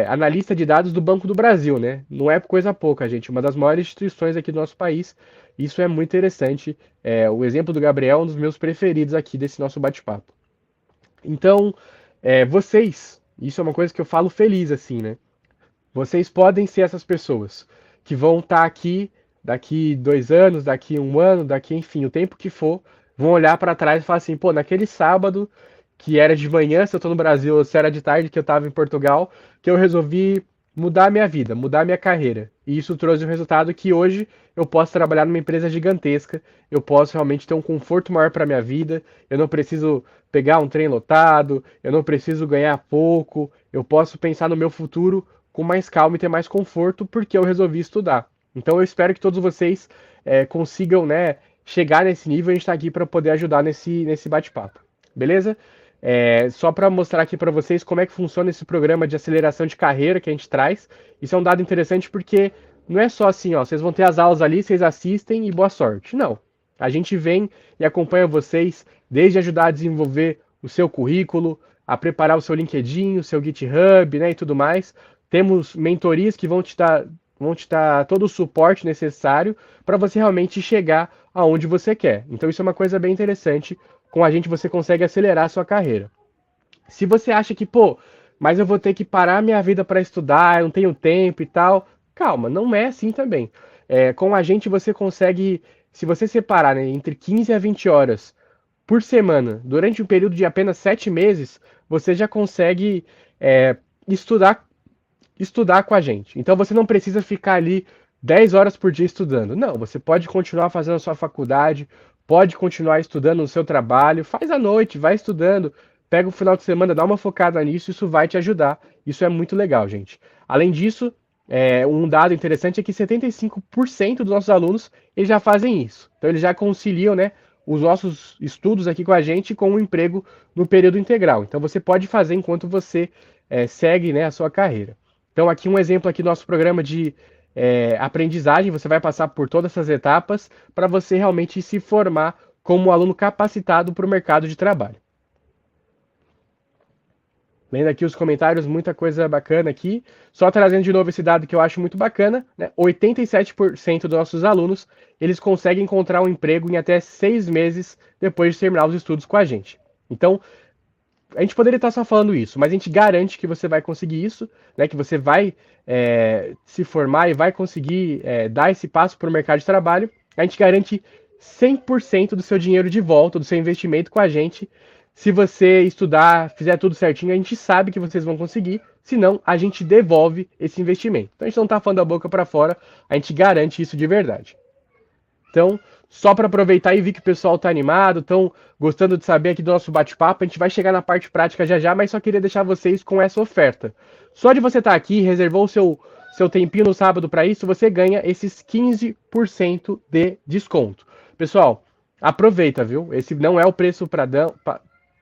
analista de dados do Banco do Brasil, né? Não é coisa pouca, gente. Uma das maiores instituições aqui do nosso país. Isso é muito interessante. O exemplo do Gabriel é um dos meus preferidos aqui desse nosso bate-papo. Então, isso é uma coisa que eu falo feliz, assim, né? Vocês podem ser essas pessoas que vão estar aqui daqui 2 anos, daqui 1 ano, daqui, enfim, o tempo que for, vão olhar para trás e falar assim, pô, naquele sábado que era de manhã, se eu tô no Brasil, ou se era de tarde que eu tava em Portugal, que eu resolvi mudar a minha vida, mudar a minha carreira. E isso trouxe um resultado que hoje eu posso trabalhar numa empresa gigantesca, eu posso realmente ter um conforto maior para minha vida, eu não preciso pegar um trem lotado, eu não preciso ganhar pouco, eu posso pensar no meu futuro com mais calma e ter mais conforto porque eu resolvi estudar. Então eu espero que todos vocês consigam, né, chegar nesse nível e a gente está aqui para poder ajudar nesse bate-papo. Beleza? Só para mostrar aqui para vocês como é que funciona esse programa de aceleração de carreira que a gente traz. Isso é um dado interessante porque não é só assim, ó, vocês vão ter as aulas ali, vocês assistem e boa sorte. Não. A gente vem e acompanha vocês desde ajudar a desenvolver o seu currículo, a preparar o seu LinkedIn, o seu GitHub, né, e tudo mais. Temos mentorias que vão te dar todo o suporte necessário para você realmente chegar aonde você quer. Então isso é uma coisa bem interessante. Com a gente você consegue acelerar a sua carreira. Se você acha que, pô, mas eu vou ter que parar minha vida para estudar, eu não tenho tempo e tal, calma, não é assim também. Com a gente você consegue, se você separar, né, entre 15 a 20 horas por semana, durante um período de apenas 7 meses, você já consegue estudar com a gente. Então você não precisa ficar ali 10 horas por dia estudando. Não, você pode continuar fazendo a sua faculdade, pode continuar estudando no seu trabalho, faz à noite, vai estudando, pega o final de semana, dá uma focada nisso, isso vai te ajudar. Isso é muito legal, gente. Além disso, um dado interessante é que 75% dos nossos alunos eles já fazem isso. Então eles já conciliam, né, os nossos estudos aqui com a gente com um emprego no período integral. Então você pode fazer enquanto você segue, né, a sua carreira. Então, aqui um exemplo aqui do nosso programa de aprendizagem, você vai passar por todas essas etapas para você realmente se formar como um aluno capacitado para o mercado de trabalho. Lendo aqui os comentários, muita coisa bacana aqui. Só trazendo de novo esse dado que eu acho muito bacana, né? 87% dos nossos alunos, eles conseguem encontrar um emprego em até 6 meses depois de terminar os estudos com a gente. Então, A gente poderia estar só falando isso, mas a gente garante que você vai conseguir isso, né? Que você vai se formar e vai conseguir dar esse passo para o mercado de trabalho. A gente garante 100% do seu dinheiro de volta, do seu investimento com a gente. Se você estudar, fizer tudo certinho, a gente sabe que vocês vão conseguir. Senão, a gente devolve esse investimento. Então, a gente não está falando da boca para fora, a gente garante isso de verdade. Então, só para aproveitar e ver que o pessoal tá animado, estão gostando de saber aqui do nosso bate-papo, a gente vai chegar na parte prática já já, mas só queria deixar vocês com essa oferta. Só de você estar aqui, reservou o seu tempinho no sábado para isso, você ganha esses 15% de desconto. Pessoal, aproveita, viu? Esse não é o preço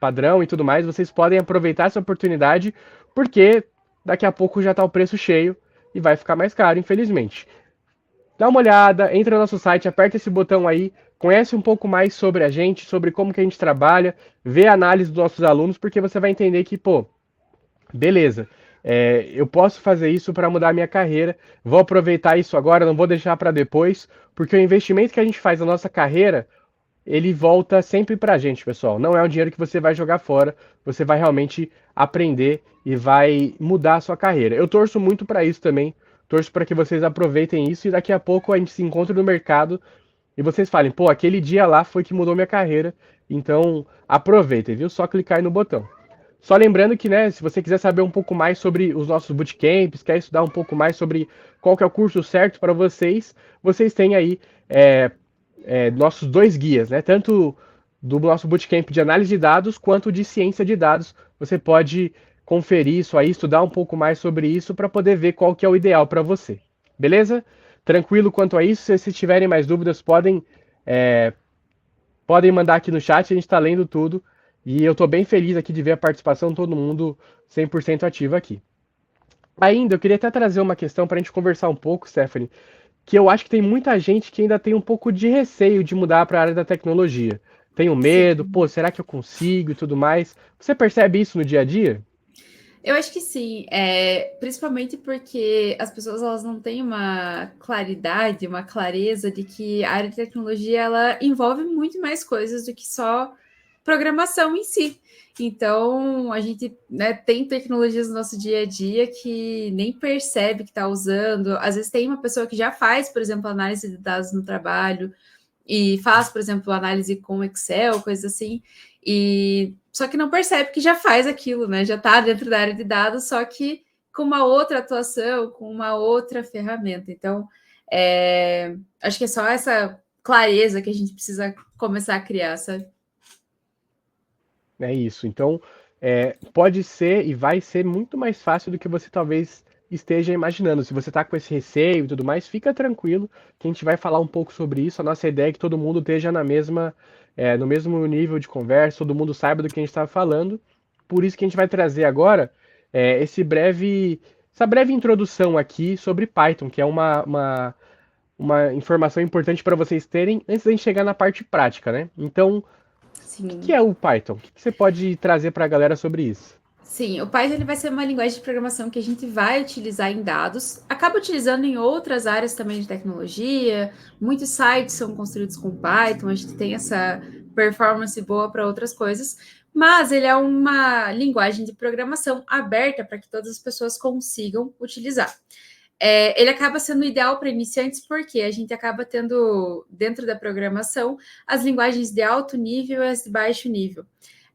padrão e tudo mais, vocês podem aproveitar essa oportunidade, porque daqui a pouco já está o preço cheio e vai ficar mais caro, infelizmente. Dá uma olhada, entra no nosso site, aperta esse botão aí, conhece um pouco mais sobre a gente, sobre como que a gente trabalha, vê a análise dos nossos alunos, porque você vai entender que, pô, beleza, eu posso fazer isso para mudar a minha carreira, vou aproveitar isso agora, não vou deixar para depois, porque o investimento que a gente faz na nossa carreira, ele volta sempre para a gente, pessoal. Não é um dinheiro que você vai jogar fora, você vai realmente aprender e vai mudar a sua carreira. Eu torço muito para isso também, torço para que vocês aproveitem isso e daqui a pouco a gente se encontre no mercado e vocês falem, pô, aquele dia lá foi que mudou minha carreira, então aproveitem, viu? Só clicar aí no botão. Só lembrando que, né, se você quiser saber um pouco mais sobre os nossos bootcamps, quer estudar um pouco mais sobre qual que é o curso certo para vocês, vocês têm aí nossos dois guias, né? Tanto do nosso bootcamp de análise de dados quanto de ciência de dados. Você pode conferir isso aí, estudar um pouco mais sobre isso para poder ver qual que é o ideal para você. Beleza? Tranquilo quanto a isso. Se vocês tiverem mais dúvidas, podem mandar aqui no chat, a gente está lendo tudo. E eu estou bem feliz aqui de ver a participação de todo mundo 100% ativo aqui. Ainda, eu queria até trazer uma questão para a gente conversar um pouco, Stephanie, que eu acho que tem muita gente que ainda tem um pouco de receio de mudar para a área da tecnologia. Tenho medo, Sim. pô, será que eu consigo e tudo mais. Você percebe isso no dia a dia? Eu acho que sim, principalmente porque as pessoas elas não têm uma claridade, uma clareza de que a área de tecnologia ela envolve muito mais coisas do que só programação em si. Então, a gente, né, tem tecnologias no nosso dia a dia que nem percebe que está usando. Às vezes tem uma pessoa que já faz, por exemplo, análise de dados no trabalho, e faz, por exemplo, análise com Excel, coisas assim, e só que não percebe que já faz aquilo, né? Já está dentro da área de dados, só que com uma outra atuação, com uma outra ferramenta. Então, acho que é só essa clareza que a gente precisa começar a criar, sabe? É isso. Então, pode ser e vai ser muito mais fácil do que você talvez esteja imaginando. Se você está com esse receio e tudo mais, fica tranquilo que a gente vai falar um pouco sobre isso. A nossa ideia é que todo mundo esteja no mesmo nível de conversa, todo mundo saiba do que a gente está falando. Por isso que a gente vai trazer agora essa breve introdução aqui sobre Python, que é uma informação importante para vocês terem antes da gente chegar na parte prática, né? Então, que Sim. é o Python? O que você pode trazer para a galera sobre isso? Sim, o Python ele vai ser uma linguagem de programação que a gente vai utilizar em dados, acaba utilizando em outras áreas também de tecnologia, muitos sites são construídos com Python, a gente tem essa performance boa para outras coisas, mas ele é uma linguagem de programação aberta para que todas as pessoas consigam utilizar. Ele acaba sendo ideal para iniciantes porque a gente acaba tendo, dentro da programação, as linguagens de alto nível e as de baixo nível.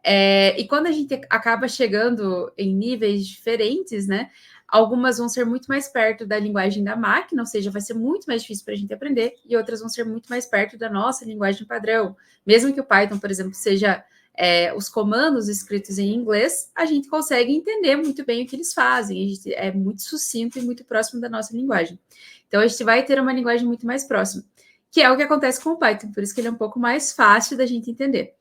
E quando a gente acaba chegando em níveis diferentes, né? Algumas vão ser muito mais perto da linguagem da máquina, ou seja, vai ser muito mais difícil para a gente aprender, e outras vão ser muito mais perto da nossa linguagem padrão. Mesmo que o Python, por exemplo, seja os comandos escritos em inglês, a gente consegue entender muito bem o que eles fazem. A gente é muito sucinto e muito próximo da nossa linguagem. Então, a gente vai ter uma linguagem muito mais próxima, que é o que acontece com o Python, por isso que ele é um pouco mais fácil da gente entender.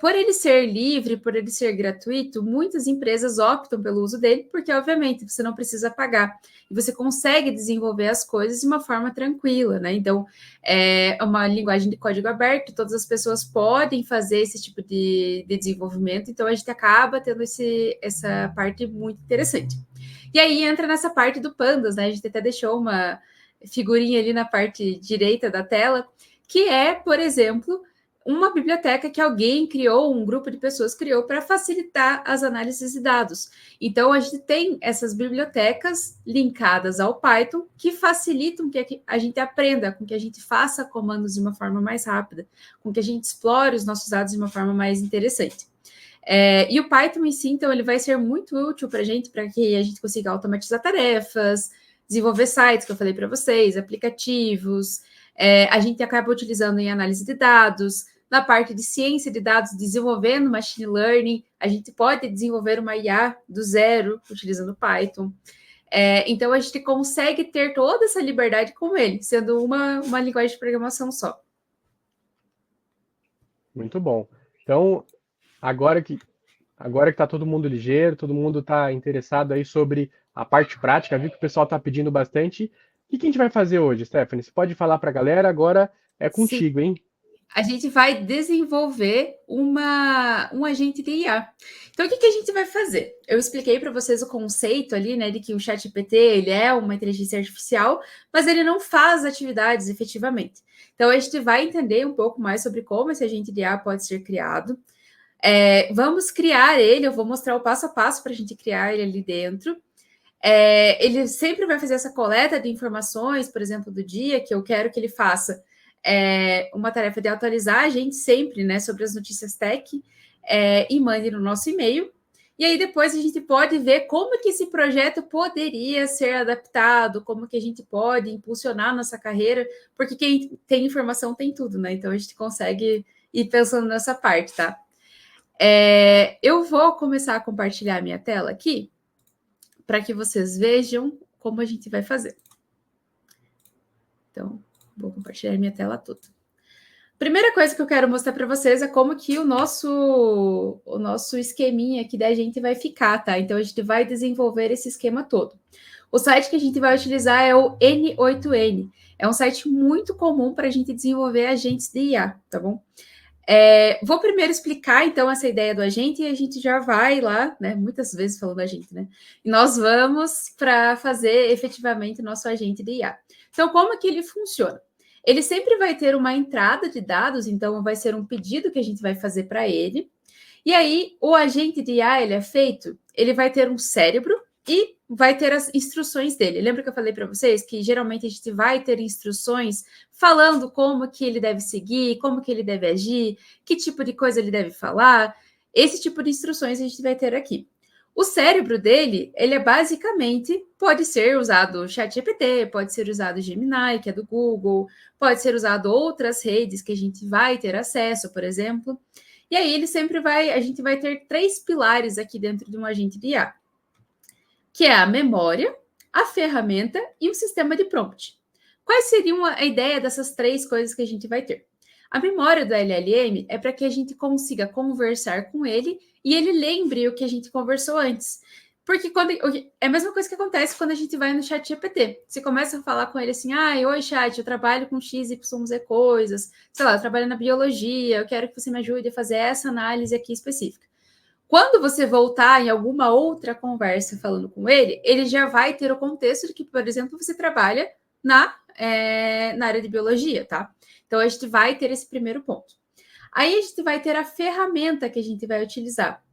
Por ele ser livre, por ele ser gratuito, muitas empresas optam pelo uso dele, porque, obviamente, você não precisa pagar. E você consegue desenvolver as coisas de uma forma tranquila, né? Então, é uma linguagem de código aberto, todas as pessoas podem fazer esse tipo de desenvolvimento, então a gente acaba tendo essa parte muito interessante. E aí entra nessa parte do Pandas, né? A gente até deixou uma figurinha ali na parte direita da tela, que é, por exemplo, uma biblioteca que alguém criou, um grupo de pessoas criou para facilitar as análises de dados. Então, a gente tem essas bibliotecas linkadas ao Python que facilitam que a gente aprenda, com que a gente faça comandos de uma forma mais rápida, com que a gente explore os nossos dados de uma forma mais interessante. E o Python em si, então, ele vai ser muito útil para a gente, para que a gente consiga automatizar tarefas, desenvolver sites, que eu falei para vocês, aplicativos. A gente acaba utilizando em análise de dados, na parte de ciência de dados, desenvolvendo machine learning, a gente pode desenvolver uma IA do zero utilizando Python. Então, a gente consegue ter toda essa liberdade com ele, sendo uma linguagem de programação só. Muito bom. Então, agora que está todo mundo ligeiro, todo mundo está interessado aí sobre a parte prática, viu que o pessoal está pedindo bastante. O que a gente vai fazer hoje, Stephanie? Você pode falar para a galera? Agora é contigo, hein? A gente vai desenvolver um agente de IA. Então, o que a gente vai fazer? Eu expliquei para vocês o conceito ali, né, de que o ChatGPT, ele é uma inteligência artificial, mas ele não faz atividades efetivamente. Então, a gente vai entender um pouco mais sobre como esse agente de IA pode ser criado. Vamos criar ele, eu vou mostrar o passo a passo para a gente criar ele ali dentro. Ele sempre vai fazer essa coleta de informações, por exemplo, do dia, que eu quero que ele faça uma tarefa de atualizar a gente sempre, né, sobre as notícias tech, e mande no nosso e-mail. E aí depois a gente pode ver como que esse projeto poderia ser adaptado, como que a gente pode impulsionar nossa carreira, porque quem tem informação tem tudo, né? Então a gente consegue ir pensando nessa parte, tá? Eu vou começar a compartilhar a minha tela aqui, para que vocês vejam como a gente vai fazer. Então, vou compartilhar minha tela toda. Primeira coisa que eu quero mostrar para vocês é como que o nosso esqueminha aqui da gente vai ficar, tá? Então, a gente vai desenvolver esse esquema todo. O site que a gente vai utilizar é o N8N. É um site muito comum para a gente desenvolver agentes de IA, tá bom? Vou primeiro explicar, então, essa ideia do agente e a gente já vai lá, né? Muitas vezes falando agente, né? E nós vamos para fazer efetivamente o nosso agente de IA. Então, como que ele funciona? Ele sempre vai ter uma entrada de dados, então vai ser um pedido que a gente vai fazer para ele. E aí, o agente de IA, ele é feito, ele vai ter um cérebro e vai ter as instruções dele. Lembra que eu falei para vocês que geralmente a gente vai ter instruções falando como que ele deve seguir, como que ele deve agir, que tipo de coisa ele deve falar. Esse tipo de instruções a gente vai ter aqui. O cérebro dele, ele é basicamente, pode ser usado o ChatGPT, pode ser usado o Gemini, que é do Google, pode ser usado outras redes que a gente vai ter acesso, por exemplo. E aí a gente vai ter 3 pilares aqui dentro de um agente de IA, que é a memória, a ferramenta e o sistema de prompt. Quais seriam a ideia dessas 3 coisas que a gente vai ter? A memória do LLM é para que a gente consiga conversar com ele e ele lembre o que a gente conversou antes. Porque é a mesma coisa que acontece quando a gente vai no chat GPT. Você começa a falar com ele assim, oi, chat, eu trabalho com X, Y, Z coisas, sei lá, eu trabalho na biologia, eu quero que você me ajude a fazer essa análise aqui específica. Quando você voltar em alguma outra conversa falando com ele, ele já vai ter o contexto de que, por exemplo, você trabalha na área de biologia, tá? Então, a gente vai ter esse primeiro ponto. Aí, a gente vai ter a ferramenta que a gente vai utilizar.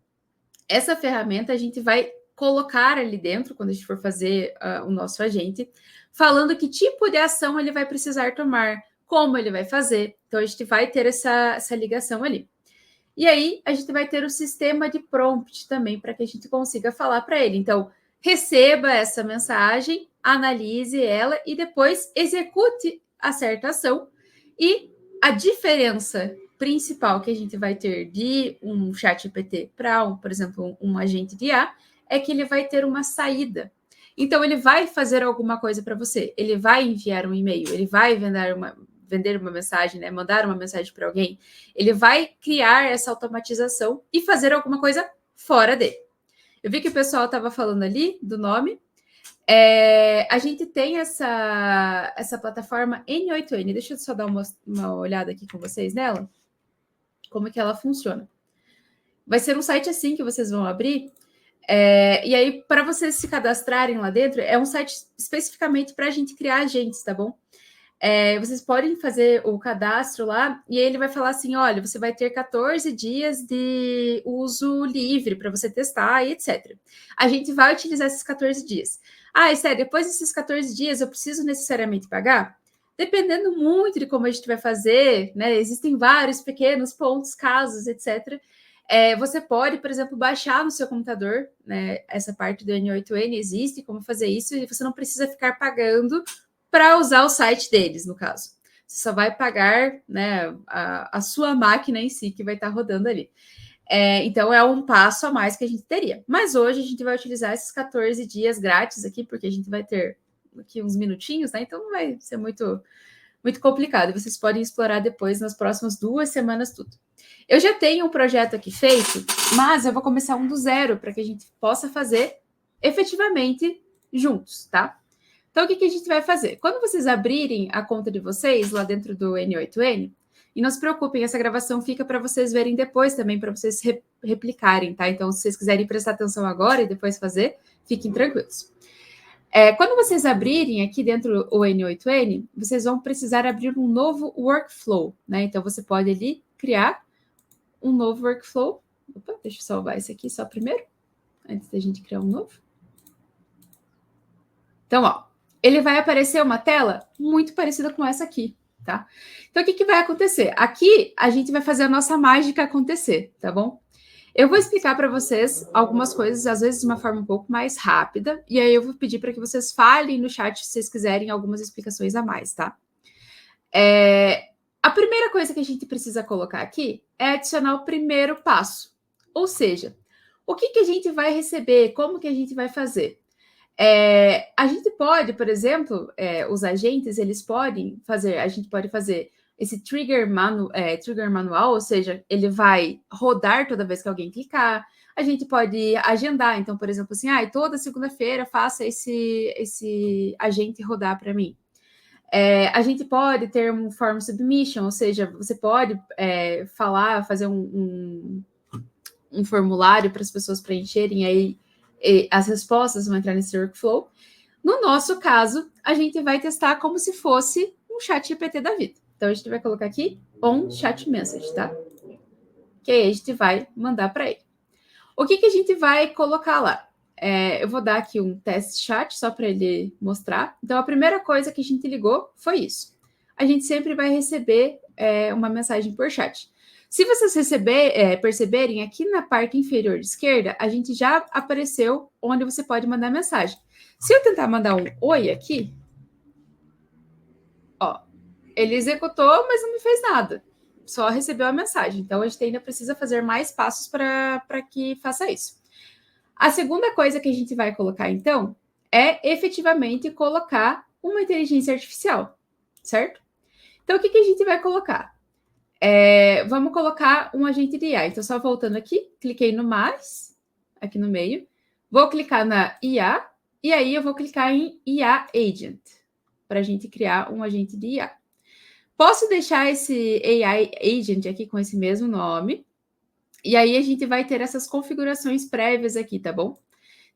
Essa ferramenta a gente vai colocar ali dentro, quando a gente for fazer o nosso agente, falando que tipo de ação ele vai precisar tomar, como ele vai fazer. Então, a gente vai ter essa ligação ali. E aí, a gente vai ter o sistema de prompt também, para que a gente consiga falar para ele. Então, receba essa mensagem, analise ela e depois execute a certa ação. E a diferença principal que a gente vai ter de um chat GPT para, por exemplo, um agente de IA, é que ele vai ter uma saída. Então, ele vai fazer alguma coisa para você. Ele vai enviar um e-mail, ele vai vender uma mensagem, né? Mandar uma mensagem para alguém, ele vai criar essa automatização e fazer alguma coisa fora dele. Eu vi que o pessoal estava falando ali do nome. A gente tem essa plataforma N8N. Deixa eu só dar uma olhada aqui com vocês nela. Como que ela funciona. Vai ser um site assim que vocês vão abrir. E aí, para vocês se cadastrarem lá dentro, é um site especificamente para a gente criar agentes, tá bom? vocês podem fazer o cadastro lá e ele vai falar assim, olha, você vai ter 14 dias de uso livre para você testar e etc. A gente vai utilizar esses 14 dias. Ah, Esther, depois desses 14 dias eu preciso necessariamente pagar? Dependendo muito de como a gente vai fazer, né? Existem vários pequenos pontos, casos, etc. Você pode, por exemplo, baixar no seu computador, né? Essa parte do N8N existe, como fazer isso, e você não precisa ficar pagando para usar o site deles, no caso. Você só vai pagar, né, a sua máquina em si que vai estar rodando ali. Então, é um passo a mais que a gente teria. Mas hoje a gente vai utilizar esses 14 dias grátis aqui, porque a gente vai ter aqui uns minutinhos, né? Então, não vai ser muito, muito complicado. Vocês podem explorar depois, nas próximas 2 semanas, tudo. Eu já tenho um projeto aqui feito, mas eu vou começar um do zero para que a gente possa fazer efetivamente juntos, tá? Então, o que a gente vai fazer? Quando vocês abrirem a conta de vocês lá dentro do N8N, e não se preocupem, essa gravação fica para vocês verem depois também, para vocês replicarem, tá? Então, se vocês quiserem prestar atenção agora e depois fazer, fiquem tranquilos. Quando vocês abrirem aqui dentro do N8N, vocês vão precisar abrir um novo workflow, né? Então, você pode ali criar um novo workflow. Opa, deixa eu salvar esse aqui só primeiro, antes da gente criar um novo. Então, ó, ele vai aparecer uma tela muito parecida com essa aqui, tá? Então, o que vai acontecer? Aqui, a gente vai fazer a nossa mágica acontecer, tá bom? Eu vou explicar para vocês algumas coisas, às vezes de uma forma um pouco mais rápida, e aí eu vou pedir para que vocês falem no chat se vocês quiserem algumas explicações a mais, tá? A primeira coisa que a gente precisa colocar aqui é adicionar o primeiro passo. Ou seja, o que a gente vai receber, como que a gente vai fazer? A gente pode, por exemplo, os agentes, eles podem fazer, a gente pode fazer esse trigger manual, ou seja, ele vai rodar toda vez que alguém clicar. A gente pode agendar, então, por exemplo, assim, toda segunda-feira faça esse agente rodar para mim. A gente pode ter um form submission, ou seja, você pode fazer um formulário para as pessoas preencherem aí, as respostas vão entrar nesse workflow. No nosso caso, a gente vai testar como se fosse um chat GPT da vida. Então, a gente vai colocar aqui on chat message, tá? Que aí a gente vai mandar para ele. O que a gente vai colocar lá? Eu vou dar aqui um teste chat só para ele mostrar. Então, a primeira coisa que a gente ligou foi isso. A gente sempre vai receber uma mensagem por chat. Se vocês perceberem, aqui na parte inferior esquerda, a gente já apareceu onde você pode mandar mensagem. Se eu tentar mandar um oi aqui, ó, ele executou, mas não me fez nada. Só recebeu a mensagem. Então, a gente ainda precisa fazer mais passos para que faça isso. A segunda coisa que a gente vai colocar, então, é efetivamente colocar uma inteligência artificial, certo? Então, o que a gente vai colocar? Vamos colocar um agente de IA. Então, só voltando aqui, cliquei no mais, aqui no meio. Vou clicar na IA, e aí eu vou clicar em IA Agent, para a gente criar um agente de IA. Posso deixar esse AI Agent aqui com esse mesmo nome, e aí a gente vai ter essas configurações prévias aqui, tá bom?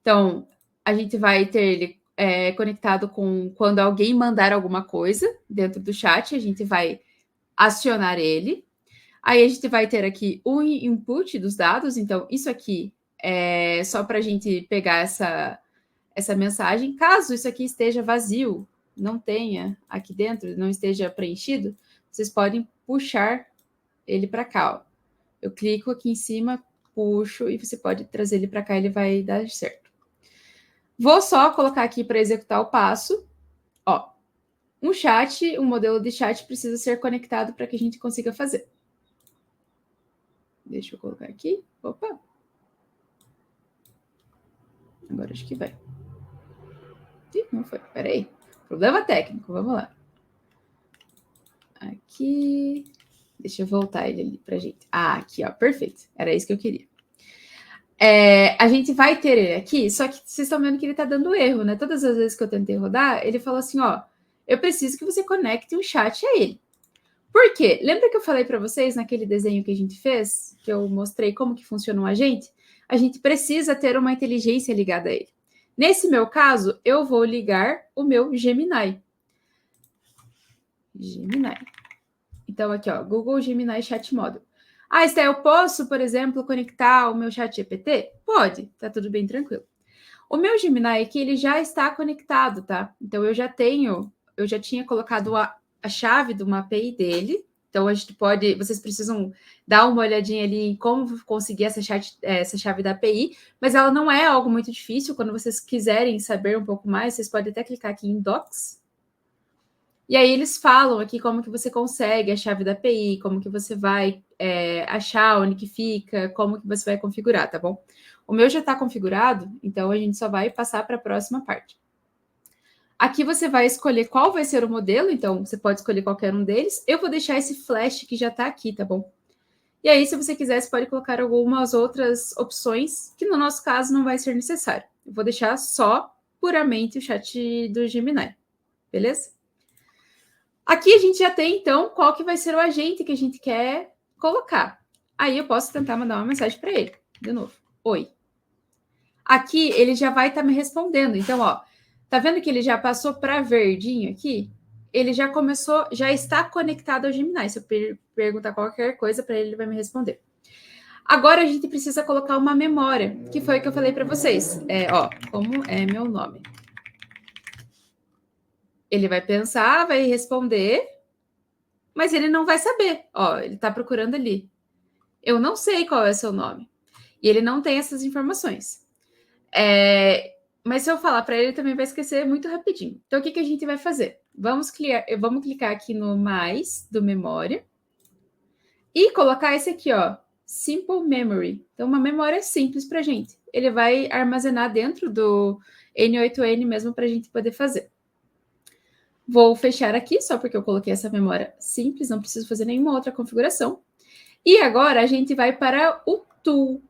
Então, a gente vai ter ele conectado com quando alguém mandar alguma coisa dentro do chat, a gente vai acionar ele. Aí a gente vai ter aqui o input dos dados. Então, isso aqui é só para a gente pegar essa mensagem. Caso isso aqui esteja vazio, não tenha aqui dentro, não esteja preenchido, vocês podem puxar ele para cá. Ó. Eu clico aqui em cima, puxo e você pode trazer ele para cá, ele vai dar certo. Vou só colocar aqui para executar o passo. Ó, um modelo de chat precisa ser conectado para que a gente consiga fazer. Deixa eu colocar aqui. Opa! Agora acho que vai. Ih, não foi. Peraí. Problema técnico. Vamos lá. Aqui. Deixa eu voltar ele ali pra gente. Aqui, ó. Perfeito. Era isso que eu queria. A gente vai ter ele aqui, só que vocês estão vendo que ele tá dando erro, né? Todas as vezes que eu tentei rodar, ele falou assim, ó, eu preciso que você conecte um chat a ele. Por quê? Lembra que eu falei para vocês naquele desenho que a gente fez, que eu mostrei como que funciona um agente? A gente precisa ter uma inteligência ligada a ele. Nesse meu caso, eu vou ligar o meu Gemini. Gemini. Então, aqui, ó, Google Gemini Chat Model. Ah, Esté, eu posso, por exemplo, conectar o meu chat GPT? Pode, tá tudo bem tranquilo. O meu Gemini aqui, ele já está conectado, tá? Então, eu já tinha colocado a chave de uma API dele. Então, vocês precisam dar uma olhadinha ali em como conseguir essa chave da API, mas ela não é algo muito difícil. Quando vocês quiserem saber um pouco mais, vocês podem até clicar aqui em Docs. E aí eles falam aqui como que você consegue a chave da API, como que você vai achar onde que fica, como que você vai configurar, tá bom? O meu já está configurado, então a gente só vai passar para a próxima parte. Aqui você vai escolher qual vai ser o modelo, então você pode escolher qualquer um deles. Eu vou deixar esse flash que já está aqui, tá bom? E aí, se você quiser, você pode colocar algumas outras opções, que no nosso caso não vai ser necessário. Eu vou deixar só puramente o chat do Gemini, beleza? Aqui a gente já tem, então, qual que vai ser o agente que a gente quer colocar. Aí eu posso tentar mandar uma mensagem para ele, de novo. Oi. Aqui ele já vai estar me respondendo. Então, ó, tá vendo que ele já passou para verdinho aqui? Ele já começou, já está conectado ao Gemini. Se eu perguntar qualquer coisa para ele, ele vai me responder. Agora a gente precisa colocar uma memória, que foi o que eu falei para vocês. Ó, como é meu nome? Ele vai pensar, vai responder, mas ele não vai saber. Ó, ele está procurando ali. Eu não sei qual é o seu nome. E ele não tem essas informações. Mas se eu falar para ele, ele também vai esquecer muito rapidinho. Então, o que a gente vai fazer? Vamos clicar aqui no mais do memória e colocar esse aqui, ó, Simple Memory. Então, uma memória simples para a gente. Ele vai armazenar dentro do N8N mesmo para a gente poder fazer. Vou fechar aqui, só porque eu coloquei essa memória simples, não preciso fazer nenhuma outra configuração. E agora a gente vai para o tool.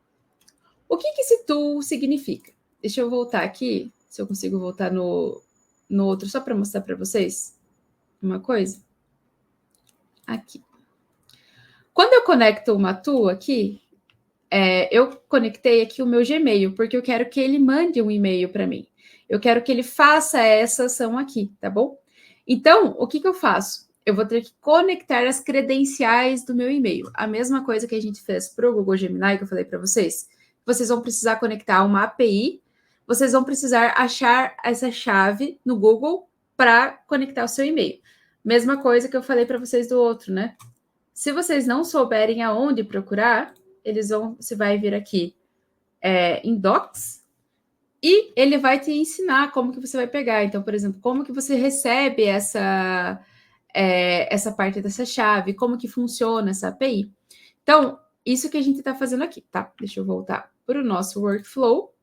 O que esse tool significa? Deixa eu voltar aqui, se eu consigo voltar no outro, só para mostrar para vocês uma coisa. Aqui. Quando eu conecto uma tool aqui, eu conectei aqui o meu Gmail, porque eu quero que ele mande um e-mail para mim. Eu quero que ele faça essa ação aqui, tá bom? Então, o que eu faço? Eu vou ter que conectar as credenciais do meu e-mail. A mesma coisa que a gente fez para o Google Gemini, que eu falei para vocês. Vocês vão precisar conectar uma API, vocês vão precisar achar essa chave no Google para conectar o seu e-mail. Mesma coisa que eu falei para vocês do outro, né? Se vocês não souberem aonde procurar, você vai vir aqui em Docs e ele vai te ensinar como que você vai pegar. Então, por exemplo, como que você recebe essa parte dessa chave, como que funciona essa API. Então, isso que a gente está fazendo aqui, tá? Deixa eu voltar para o nosso workflow.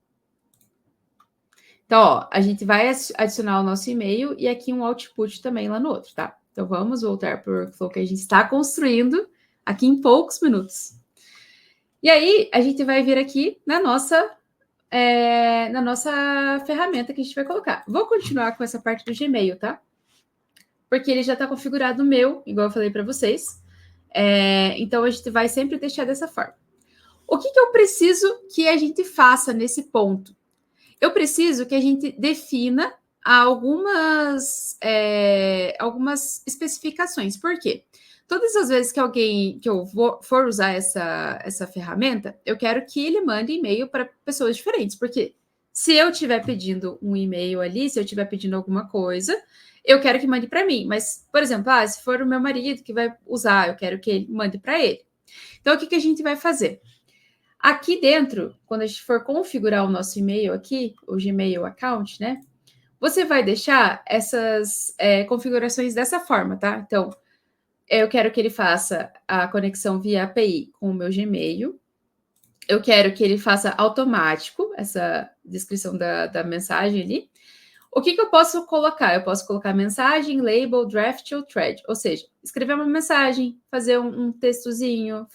Então, ó, a gente vai adicionar o nosso e-mail e aqui um output também lá no outro, tá? Então, vamos voltar para o workflow que a gente está construindo aqui em poucos minutos. E aí, a gente vai vir aqui na nossa ferramenta que a gente vai colocar. Vou continuar com essa parte do Gmail, tá? Porque ele já está configurado no meu, igual eu falei para vocês. Então, a gente vai sempre deixar dessa forma. O que eu preciso que a gente faça nesse ponto? Eu preciso que a gente defina algumas especificações. Por quê? Todas as vezes que eu for usar essa ferramenta, eu quero que ele mande e-mail para pessoas diferentes. Porque se eu estiver pedindo um e-mail ali, se eu estiver pedindo alguma coisa, eu quero que mande para mim. Mas, por exemplo, se for o meu marido que vai usar, eu quero que ele mande para ele. Então, o que a gente vai fazer? Aqui dentro, quando a gente for configurar o nosso e-mail aqui, o Gmail account, né? Você vai deixar essas configurações dessa forma, tá? Então, eu quero que ele faça a conexão via API com o meu Gmail. Eu quero que ele faça automático essa descrição da mensagem ali. O que eu posso colocar? Eu posso colocar mensagem, label, draft ou thread. Ou seja, escrever uma mensagem, fazer um textozinho,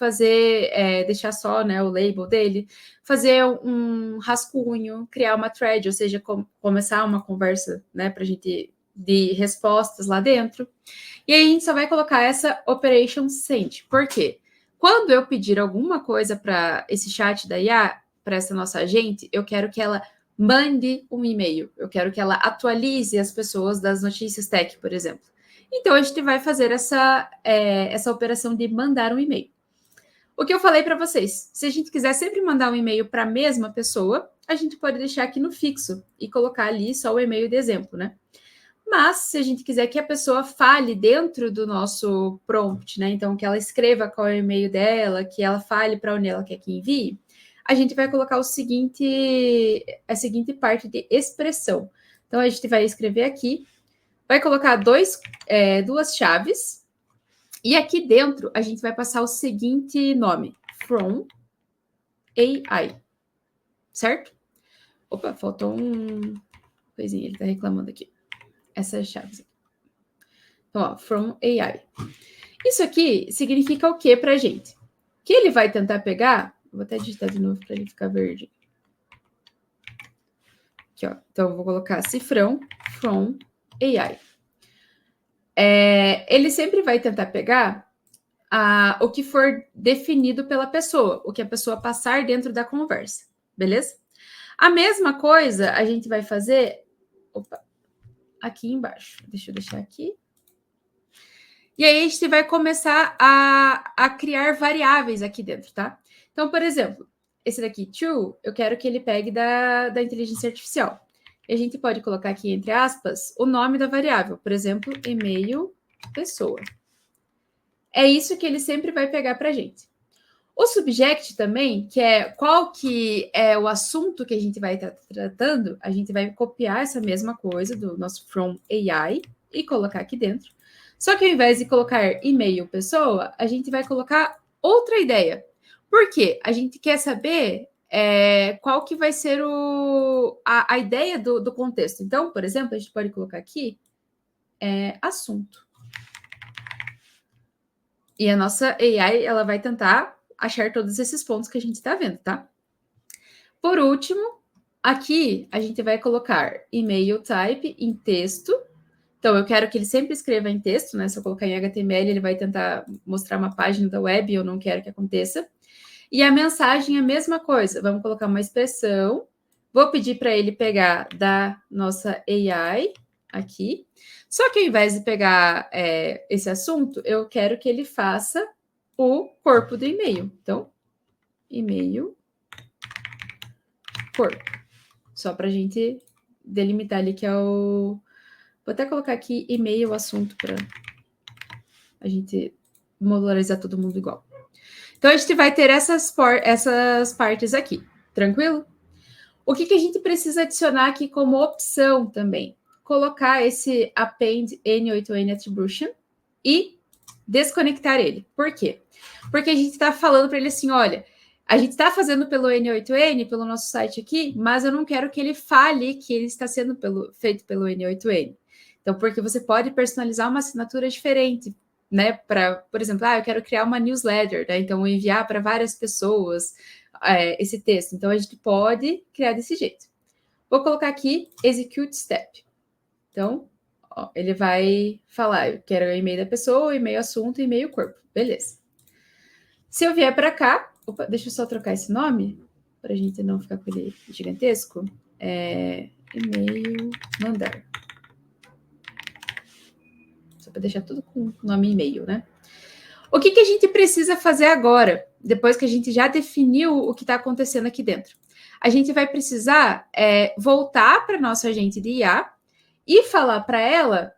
deixar só, né, o label dele, fazer um rascunho, criar uma thread, ou seja, começar uma conversa, né, para a gente de respostas lá dentro. E aí a gente só vai colocar essa operation send. Por quê? Quando eu pedir alguma coisa para esse chat da IA, para essa nossa agente, eu quero que ela mande um e-mail. Eu quero que ela atualize as pessoas das notícias tech, por exemplo. Então, a gente vai fazer essa operação de mandar um e-mail. O que eu falei para vocês, se a gente quiser sempre mandar um e-mail para a mesma pessoa, a gente pode deixar aqui no fixo e colocar ali só o e-mail de exemplo, né? Mas, se a gente quiser que a pessoa fale dentro do nosso prompt, né? Então, que ela escreva qual é o e-mail dela, que ela fale para onde ela quer que envie, a gente vai colocar a seguinte parte de expressão. Então, a gente vai escrever aqui, vai colocar duas chaves, e aqui dentro a gente vai passar o seguinte nome: from AI, certo? Opa, faltou um coisinha, ele tá reclamando aqui. Essas chaves. Então, ó, from AI. Isso aqui significa o que pra gente? Que ele vai tentar pegar, vou até digitar de novo para ele ficar verde. Aqui, ó. Então, eu vou colocar cifrão from AI. Ele sempre vai tentar pegar o que for definido pela pessoa, o que a pessoa passar dentro da conversa, beleza? A mesma coisa a gente vai fazer aqui embaixo. Deixa eu deixar aqui. E aí a gente vai começar a criar variáveis aqui dentro, tá? Então, por exemplo, esse daqui, to, eu quero que ele pegue da inteligência artificial. E a gente pode colocar aqui, entre aspas, o nome da variável. Por exemplo, e-mail pessoa. É isso que ele sempre vai pegar para a gente. O subject também, que é qual que é o assunto que a gente vai estar tratando, a gente vai copiar essa mesma coisa do nosso from AI e colocar aqui dentro. Só que ao invés de colocar e-mail pessoa, a gente vai colocar outra ideia. Por quê? A gente quer saber qual que vai ser a ideia do contexto. Então, por exemplo, a gente pode colocar aqui assunto. E a nossa AI, ela vai tentar achar todos esses pontos que a gente está vendo, tá? Por último, aqui a gente vai colocar email type em texto. Então, eu quero que ele sempre escreva em texto, né? Se eu colocar em HTML, ele vai tentar mostrar uma página da web e eu não quero que aconteça. E a mensagem é a mesma coisa. Vamos colocar uma expressão. Vou pedir para ele pegar da nossa AI aqui. Só que ao invés de pegar esse assunto, eu quero que ele faça o corpo do e-mail. Então, e-mail, corpo. Só para a gente delimitar ali que é o... Vou até colocar aqui e-mail, assunto, para a gente modularizar todo mundo igual. Então, a gente vai ter essas partes aqui, tranquilo? O que a gente precisa adicionar aqui como opção também? Colocar esse append N8N attribution e desconectar ele. Por quê? Porque a gente está falando para ele assim, olha, a gente está fazendo pelo N8N, pelo nosso site aqui, mas eu não quero que ele fale que ele está sendo feito pelo N8N. Então, porque você pode personalizar uma assinatura diferente, né? Por exemplo, eu quero criar uma newsletter, né? Então enviar para várias pessoas esse texto. Então a gente pode criar desse jeito. Vou colocar aqui execute step. Então, ele vai falar, eu quero o e-mail da pessoa, e-mail assunto, e-mail corpo. Beleza. Se eu vier para cá, deixa eu só trocar esse nome para a gente não ficar com ele gigantesco. E-mail mandar. Só para deixar tudo com nome e e-mail, né? O que a gente precisa fazer agora, depois que a gente já definiu o que está acontecendo aqui dentro? A gente vai precisar voltar para nossa agente de IA e falar para ela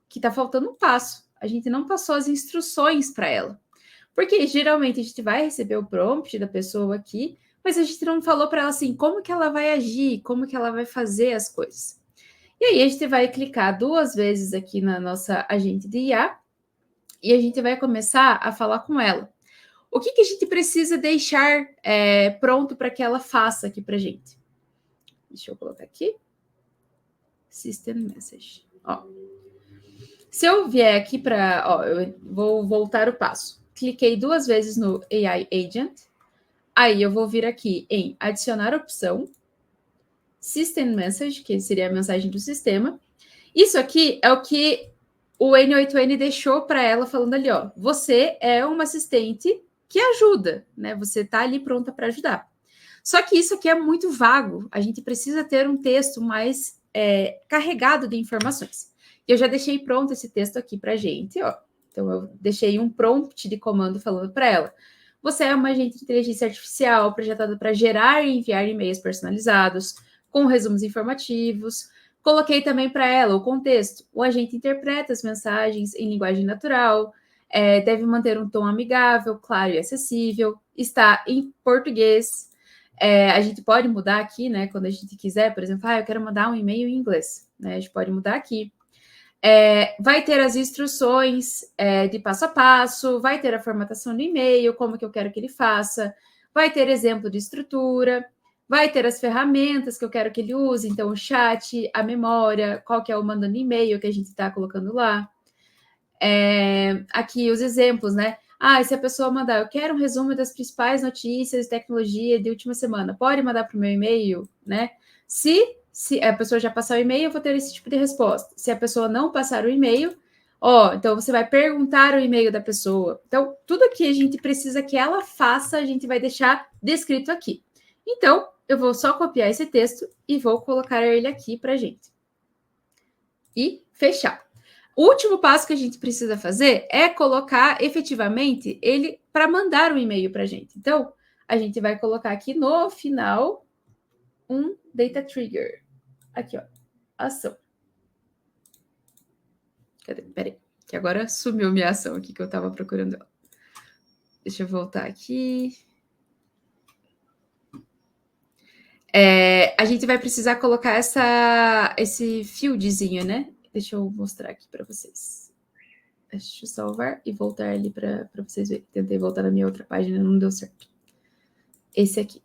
que está faltando um passo. A gente não passou as instruções para ela. Porque geralmente a gente vai receber o prompt da pessoa aqui, mas a gente não falou para ela assim, como que ela vai agir, como que ela vai fazer as coisas. E aí a gente vai clicar 2 vezes aqui na nossa agente de IA e a gente vai começar a falar com ela. O que a gente precisa deixar pronto para que ela faça aqui para a gente? Deixa eu colocar aqui. System Message. Se eu vier aqui para... eu vou voltar o passo. Cliquei 2 vezes no AI Agent. Aí eu vou vir aqui em adicionar opção. System Message, que seria a mensagem do sistema. Isso aqui é o que o N8N deixou para ela falando ali, você é uma assistente que ajuda, né? Você está ali pronta para ajudar. Só que isso aqui é muito vago. A gente precisa ter um texto mais carregado de informações. E eu já deixei pronto esse texto aqui para a gente, ó. Então, eu deixei um prompt de comando falando para ela. Você é uma agente de inteligência artificial projetada para gerar e enviar e-mails personalizados, com resumos informativos. Coloquei também para ela o contexto. O agente interpreta as mensagens em linguagem natural, deve manter um tom amigável, claro e acessível, está em português. A gente pode mudar aqui, né? Quando a gente quiser, por exemplo, eu quero mandar um e-mail em inglês, né? A gente pode mudar aqui. Vai ter as instruções de passo a passo, vai ter a formatação do e-mail, como que eu quero que ele faça, vai ter exemplo de estrutura, vai ter as ferramentas que eu quero que ele use, então o chat, a memória, qual que é o mandando e-mail que a gente está colocando lá. Aqui os exemplos, né? Se a pessoa mandar, eu quero um resumo das principais notícias de tecnologia de última semana, pode mandar para o meu e-mail, né? Se a pessoa já passar o e-mail, eu vou ter esse tipo de resposta. Se a pessoa não passar o e-mail, então você vai perguntar o e-mail da pessoa. Então, tudo que a gente precisa que ela faça, a gente vai deixar descrito aqui. Então, eu vou só copiar esse texto e vou colocar ele aqui para a gente. E fechar. O último passo que a gente precisa fazer é colocar efetivamente ele para mandar um e-mail para a gente. Então, a gente vai colocar aqui no final um data trigger. Aqui, ó, ação. Cadê? Peraí, que agora sumiu minha ação aqui que eu estava procurando ela. Deixa eu voltar aqui. A gente vai precisar colocar esse fieldzinho, né? Deixa eu mostrar aqui para vocês. Deixa eu salvar e voltar ali para vocês verem. Tentei voltar na minha outra página, não deu certo. Esse aqui.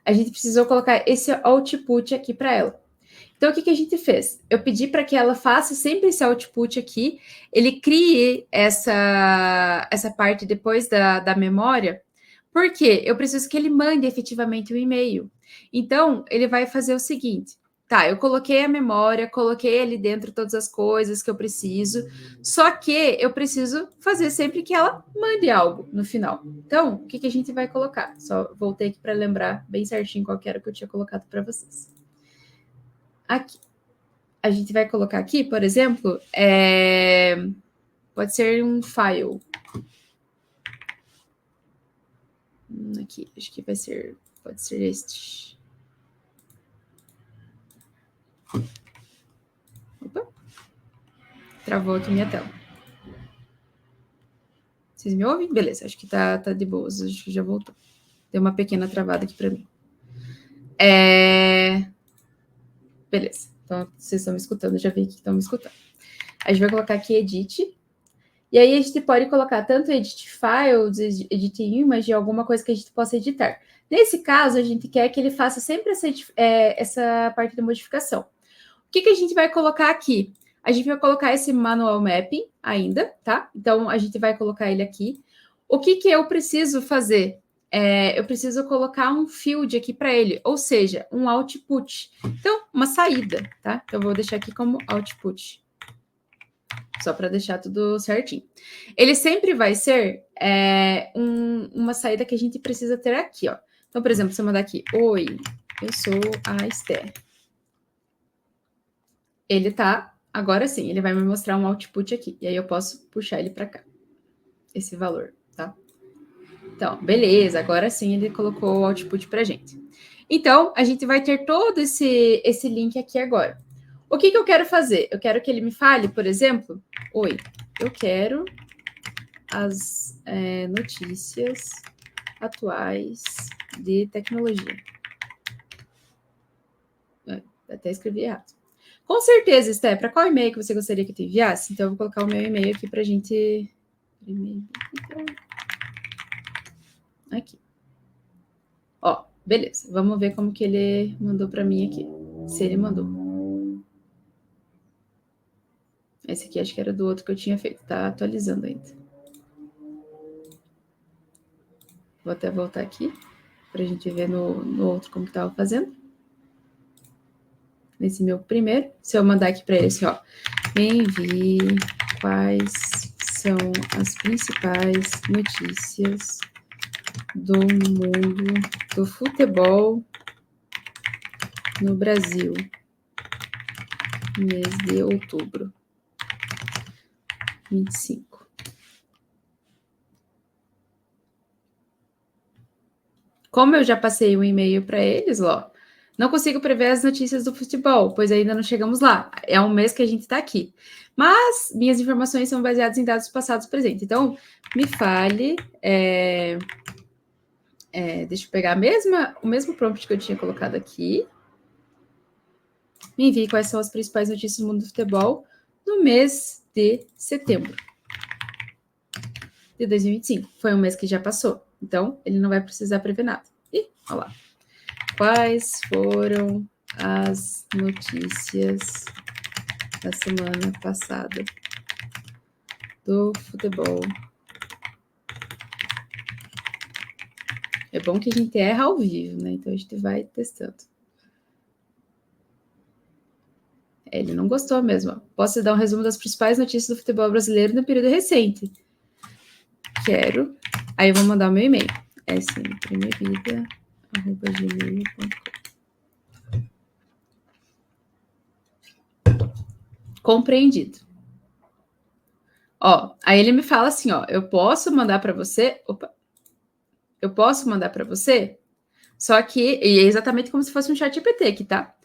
A gente precisou colocar esse output aqui para ela. Então, o que a gente fez? Eu pedi para que ela faça sempre esse output aqui, ele crie essa parte depois da memória, porque eu preciso que ele mande efetivamente o e-mail. Então, ele vai fazer o seguinte, eu coloquei a memória, coloquei ali dentro todas as coisas que eu preciso, só que eu preciso fazer sempre que ela mande algo no final. Então, o que a gente vai colocar? Só voltei aqui para lembrar bem certinho qual que era que eu tinha colocado para vocês. Aqui. A gente vai colocar aqui, por exemplo, pode ser um file. Aqui, acho que pode ser este. Opa. Travou aqui minha tela. Vocês me ouvem? Beleza, acho que tá de boas, acho que já voltou. Deu uma pequena travada aqui para mim. Beleza, então vocês estão me escutando, já vi que estão me escutando. A gente vai colocar aqui edit. E aí a gente pode colocar tanto edit files, edit image, alguma coisa que a gente possa editar. Nesse caso, a gente quer que ele faça sempre essa parte de modificação. O que a gente vai colocar aqui? A gente vai colocar esse manual mapping ainda, tá? Então, a gente vai colocar ele aqui. O que eu preciso fazer? Eu preciso colocar um field aqui para ele, ou seja, um output. Então, uma saída, tá? Então, eu vou deixar aqui como output. Só para deixar tudo certinho. Ele sempre vai ser uma saída que a gente precisa ter aqui, ó. Então, por exemplo, se eu mandar aqui, oi, eu sou a Esther. Ele tá, agora sim, ele vai me mostrar um output aqui. E aí eu posso puxar ele para cá. Esse valor, tá? Então, beleza, agora sim ele colocou o output pra gente. Então, a gente vai ter todo esse link aqui agora. O que eu quero fazer? Eu quero que ele me fale, por exemplo, oi, eu quero as notícias atuais de tecnologia. Até escrevi errado. Com certeza, Esté, para qual e-mail que você gostaria que eu te enviasse? Então, eu vou colocar o meu e-mail aqui para a gente... Aqui. Ó, beleza. Vamos ver como que ele mandou para mim aqui. Se ele mandou. Esse aqui acho que era do outro que eu tinha feito. Tá atualizando ainda. Vou até voltar aqui para a gente ver no outro como que estava fazendo. Nesse meu primeiro. Se eu mandar aqui para ele assim, ó. Envie quais são as principais notícias do mundo do futebol no Brasil. mês de outubro. 25. Como eu já passei um e-mail para eles, ó, não consigo prever as notícias do futebol, pois ainda não chegamos lá. É um mês que a gente está aqui. Mas minhas informações são baseadas em dados passados presentes. Então, me fale. Deixa eu pegar o mesmo prompt que eu tinha colocado aqui. Me envie quais são as principais notícias do mundo do futebol no mês de setembro de 2025. Foi um mês que já passou. Então, ele não vai precisar prever nada. Ih, olha lá. Quais foram as notícias da semana passada do futebol? É bom que a gente erra ao vivo, né? Então a gente vai testando. Ele não gostou mesmo. Posso dar um resumo das principais notícias do futebol brasileiro no período recente? Quero. Aí eu vou mandar o meu e-mail. smpremevida@gmail.com. Compreendido. Ó, aí ele me fala assim, ó, eu posso mandar para você, só que, e é exatamente como se fosse um chat GPT aqui, tá?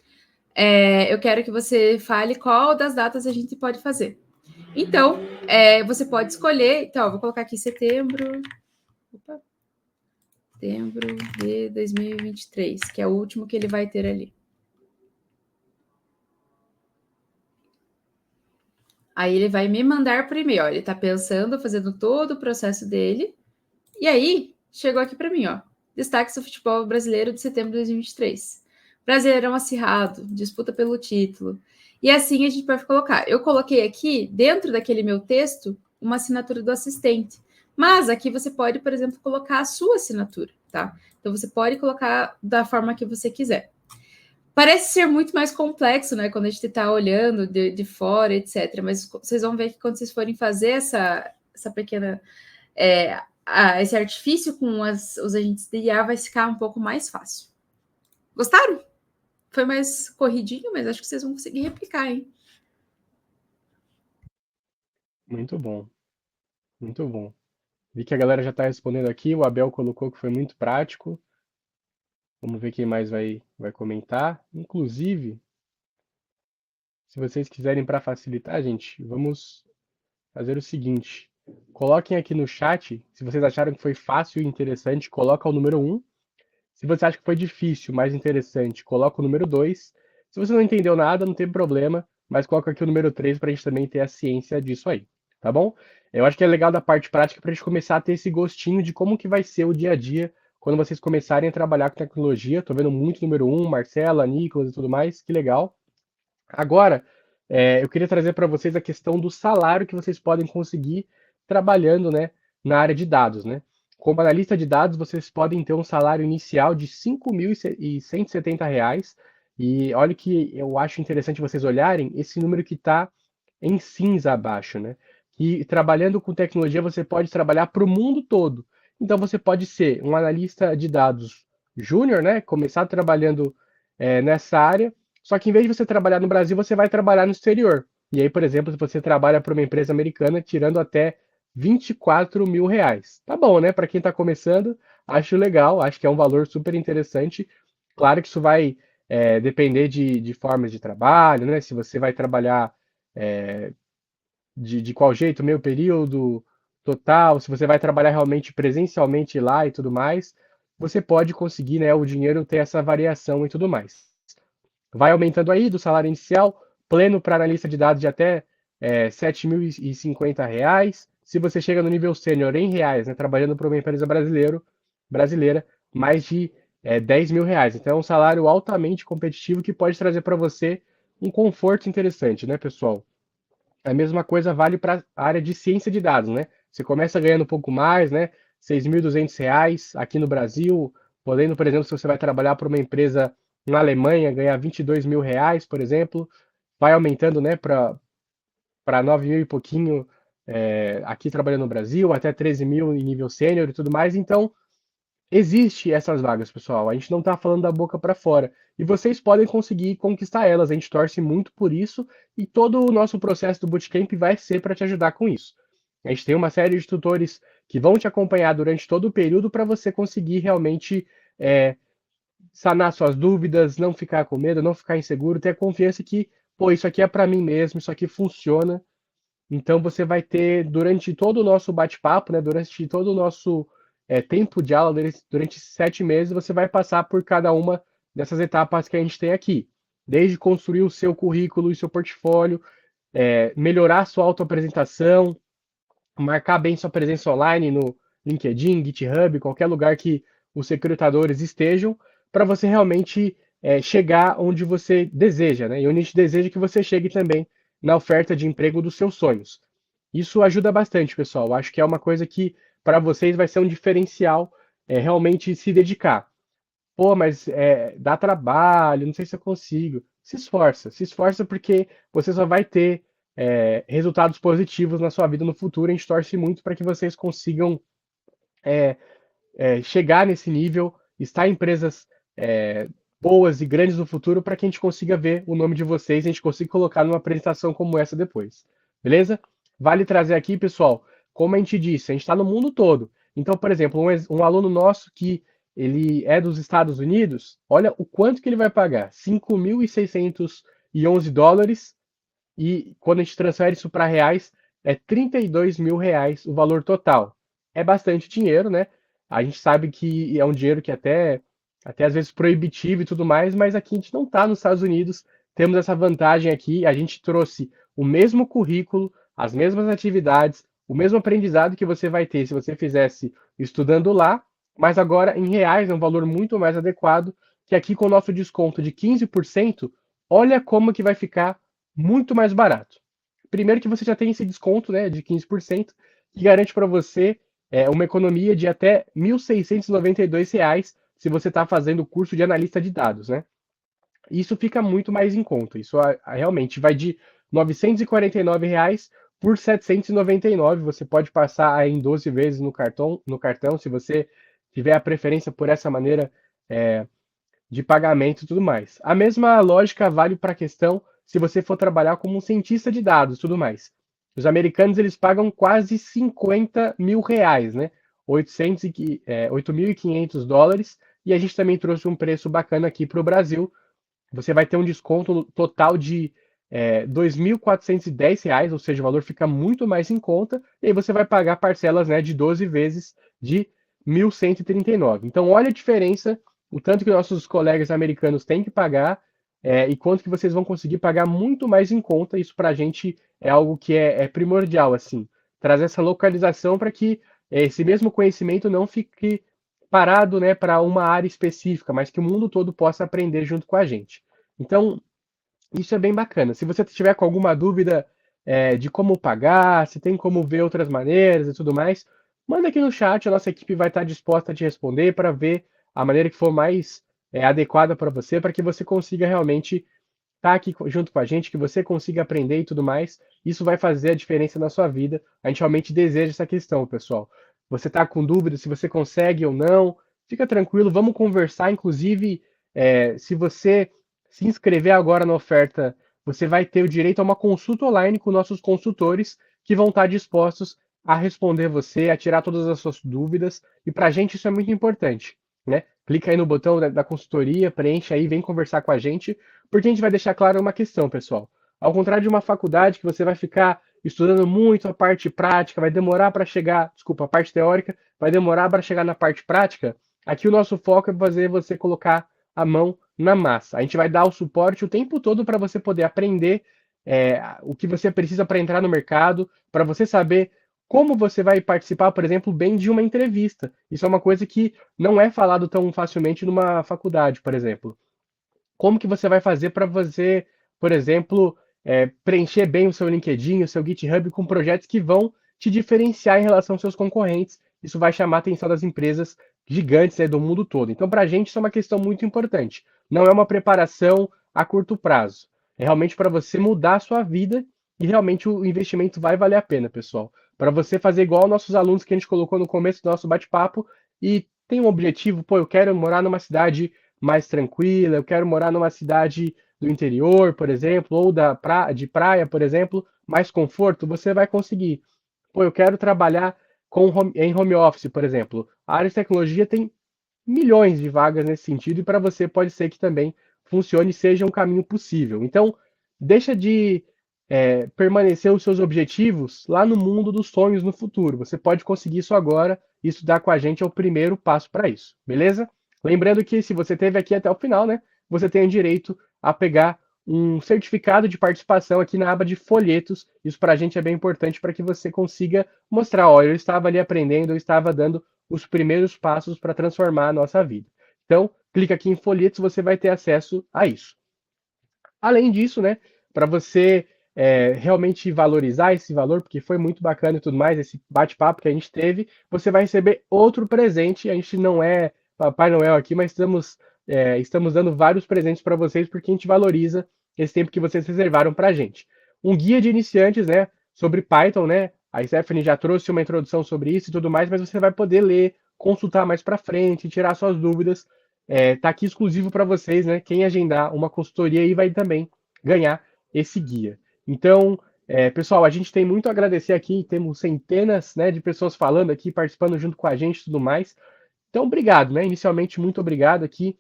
Eu quero que você fale qual das datas a gente pode fazer. Então, você pode escolher, então, eu vou colocar aqui setembro de 2023, que é o último que ele vai ter ali. Aí ele vai me mandar por e-mail, ó, ele tá pensando, fazendo todo o processo dele, e aí chegou aqui para mim, ó, destaques do futebol brasileiro de setembro de 2023. Brasileirão acirrado, disputa pelo título. E assim a gente pode colocar. Eu coloquei aqui, dentro daquele meu texto, uma assinatura do assistente. Mas aqui você pode, por exemplo, colocar a sua assinatura, tá? Então você pode colocar da forma que você quiser. Parece ser muito mais complexo, né? Quando a gente está olhando de fora, etc. Mas vocês vão ver que quando vocês forem fazer essa pequena... esse artifício com os agentes de IA vai ficar um pouco mais fácil. Gostaram? Foi mais corridinho, mas acho que vocês vão conseguir replicar, hein? Muito bom, muito bom. Vi que a galera já está respondendo aqui, o Abel colocou que foi muito prático. Vamos ver quem mais vai comentar. Inclusive, se vocês quiserem para facilitar, gente, vamos fazer o seguinte. Coloquem aqui no chat, se vocês acharam que foi fácil e interessante, coloca o número 1. Se você acha que foi difícil, mais interessante, coloca o número 2. Se você não entendeu nada, não tem problema, mas coloca aqui o número 3 para a gente também ter a ciência disso aí, tá bom? Eu acho que é legal da parte prática para a gente começar a ter esse gostinho de como que vai ser o dia a dia quando vocês começarem a trabalhar com tecnologia. Tô vendo muito número 1, Marcela, Nicolas e tudo mais, que legal. Agora, eu queria trazer para vocês a questão do salário que vocês podem conseguir trabalhando, né, na área de dados, né? Como analista de dados, vocês podem ter um salário inicial de R$ 5.170. E olha que eu acho interessante vocês olharem esse número que está em cinza abaixo, né? Que trabalhando com tecnologia você pode trabalhar para o mundo todo. Então você pode ser um analista de dados júnior, né? Começar trabalhando nessa área, só que em vez de você trabalhar no Brasil, você vai trabalhar no exterior. E aí, por exemplo, se você trabalha para uma empresa americana, tirando até R$ 24.000. Tá bom, né? Para quem está começando, acho legal, acho que é um valor super interessante. Claro que isso vai depender de formas de trabalho, né? Se você vai trabalhar de qual jeito, meio período, total, se você vai trabalhar realmente presencialmente lá e tudo mais, você pode conseguir, né, o dinheiro ter essa variação e tudo mais. Vai aumentando aí do salário inicial, pleno para analista de dados de até R$ 7.050. Se você chega no nível sênior em reais, né, trabalhando para uma empresa brasileira, mais de R$ 10.000. Então é um salário altamente competitivo que pode trazer para você um conforto interessante, né, pessoal? A mesma coisa vale para a área de ciência de dados, né? Você começa ganhando um pouco mais, né? R$ 6.200 aqui no Brasil, podendo, por exemplo, se você vai trabalhar para uma empresa na Alemanha, ganhar R$ 22.000, por exemplo, vai aumentando, né, para 9.000 e pouquinho aqui trabalhando no Brasil, até 13.000 em nível sênior e tudo mais. Então, Existe essas vagas, pessoal. A gente não está falando da boca para fora. E vocês podem conseguir conquistar elas. A gente torce muito por isso e todo o nosso processo do Bootcamp vai ser para te ajudar com isso. A gente tem uma série de tutores que vão te acompanhar durante todo o período para você conseguir realmente é, sanar suas dúvidas, não ficar com medo, não ficar inseguro, ter confiança que, pô, isso aqui é para mim mesmo, isso aqui funciona. Então você vai ter, durante todo o nosso bate-papo, né, durante todo o nosso tempo de aula, durante esses 7 meses, você vai passar por cada uma dessas etapas que a gente tem aqui. Desde construir o seu currículo e seu portfólio, melhorar a sua autoapresentação, marcar bem sua presença online no LinkedIn, GitHub, qualquer lugar que os recrutadores estejam, para você realmente chegar onde você deseja, né? E onde a gente deseja que você chegue também na oferta de emprego dos seus sonhos. Isso ajuda bastante, pessoal. Acho que é uma coisa que para vocês vai ser um diferencial realmente se dedicar. Pô, mas dá trabalho, não sei se eu consigo. Se esforça porque você só vai ter resultados positivos na sua vida no futuro. A gente torce muito para que vocês consigam chegar nesse nível, estar em empresas boas e grandes no futuro para que a gente consiga ver o nome de vocês e a gente consiga colocar numa apresentação como essa depois. Beleza? Vale trazer aqui, pessoal, como a gente disse, a gente está no mundo todo. Então, por exemplo, um aluno nosso que ele é dos Estados Unidos, olha o quanto que ele vai pagar: 5.611 dólares, e quando a gente transfere isso para reais, é 32 mil reais o valor total. É bastante dinheiro, né? A gente sabe que é um dinheiro que até às vezes proibitivo e tudo mais, mas aqui a gente não está nos Estados Unidos, temos essa vantagem aqui, a gente trouxe o mesmo currículo, as mesmas atividades, o mesmo aprendizado que você vai ter se você fizesse estudando lá, mas agora em reais é um valor muito mais adequado, que aqui com o nosso desconto de 15%, olha como que vai ficar muito mais barato. Primeiro que você já tem esse desconto, né, de 15%, que garante para você uma economia de até R$ 1.692 se você está fazendo o curso de analista de dados, né? Isso fica muito mais em conta. Isso realmente vai de R$ 949 por R$ 799. Você pode passar aí em 12 vezes no cartão, se você tiver a preferência por essa maneira de pagamento e tudo mais. A mesma lógica vale para a questão se você for trabalhar como um cientista de dados e tudo mais. Os americanos eles pagam quase 50 mil reais, né? 8.500 dólares, e a gente também trouxe um preço bacana aqui para o Brasil. Você vai ter um desconto total de R$ 2.410, ou seja, o valor fica muito mais em conta, e aí você vai pagar parcelas, né, de 12 vezes de 1.139. Então, olha a diferença, o tanto que nossos colegas americanos têm que pagar e quanto que vocês vão conseguir pagar muito mais em conta. Isso para a gente é algo que é primordial, assim, trazer essa localização para que esse mesmo conhecimento não fique parado, né, para uma área específica, mas que o mundo todo possa aprender junto com a gente. Então, isso é bem bacana. Se você tiver com alguma dúvida de como pagar, se tem como ver outras maneiras e tudo mais, manda aqui no chat, a nossa equipe vai estar disposta a te responder para ver a maneira que for mais adequada para você, para que você consiga realmente estar aqui junto com a gente, que você consiga aprender e tudo mais. Isso vai fazer a diferença na sua vida. A gente realmente deseja essa questão, pessoal. Você está com dúvida se você consegue ou não, fica tranquilo, vamos conversar. Inclusive, se você se inscrever agora na oferta, você vai ter o direito a uma consulta online com nossos consultores que vão estar dispostos a responder você, a tirar todas as suas dúvidas. E para a gente isso é muito importante, né? Clica aí no botão da consultoria, preenche aí, vem conversar com a gente, porque a gente vai deixar claro uma questão, pessoal. Ao contrário de uma faculdade que você vai ficar estudando muito a parte prática, vai demorar para chegar, desculpa, a parte teórica, vai demorar para chegar na parte prática, aqui o nosso foco é fazer você colocar a mão na massa. A gente vai dar o suporte o tempo todo para você poder aprender o que você precisa para entrar no mercado, para você saber como você vai participar, por exemplo, bem de uma entrevista. Isso é uma coisa que não é falado tão facilmente numa faculdade, por exemplo. Como que você vai fazer para você, por exemplo, preencher bem o seu LinkedIn, o seu GitHub com projetos que vão te diferenciar em relação aos seus concorrentes. Isso vai chamar a atenção das empresas gigantes do mundo todo. Então, para a gente, isso é uma questão muito importante. Não é uma preparação a curto prazo. É realmente para você mudar a sua vida e realmente o investimento vai valer a pena, pessoal. Para você fazer igual nossos alunos que a gente colocou no começo do nosso bate-papo e tem um objetivo, pô, eu quero morar numa cidade mais tranquila, eu quero morar numa cidade do interior, por exemplo, ou de praia, por exemplo, mais conforto, você vai conseguir. Pô, eu quero trabalhar em home office, por exemplo. A área de tecnologia tem milhões de vagas nesse sentido e para você pode ser que também funcione e seja um caminho possível. Então, deixa de permanecer os seus objetivos lá no mundo dos sonhos no futuro. Você pode conseguir isso agora e estudar com a gente é o primeiro passo para isso, beleza? Lembrando que se você esteve aqui até o final, né, você tem o direito a pegar um certificado de participação aqui na aba de folhetos. Isso para a gente é bem importante para que você consiga mostrar, olha, eu estava ali aprendendo, eu estava dando os primeiros passos para transformar a nossa vida. Então, clica aqui em folhetos, você vai ter acesso a isso. Além disso, né, para você realmente valorizar esse valor, porque foi muito bacana e tudo mais, esse bate-papo que a gente teve, você vai receber outro presente. A gente não é Papai Noel aqui, mas estamos dando vários presentes para vocês, porque a gente valoriza esse tempo que vocês reservaram para a gente. Um guia de iniciantes, né, sobre Python, né? A Stephanie já trouxe uma introdução sobre isso e tudo mais, mas você vai poder ler, consultar mais para frente, tirar suas dúvidas. Tá aqui exclusivo para vocês, né? Quem agendar uma consultoria aí vai também ganhar esse guia. Então, pessoal, a gente tem muito a agradecer aqui, temos centenas, né, de pessoas falando aqui, participando junto com a gente e tudo mais. Então, obrigado, né? Inicialmente, muito obrigado aqui.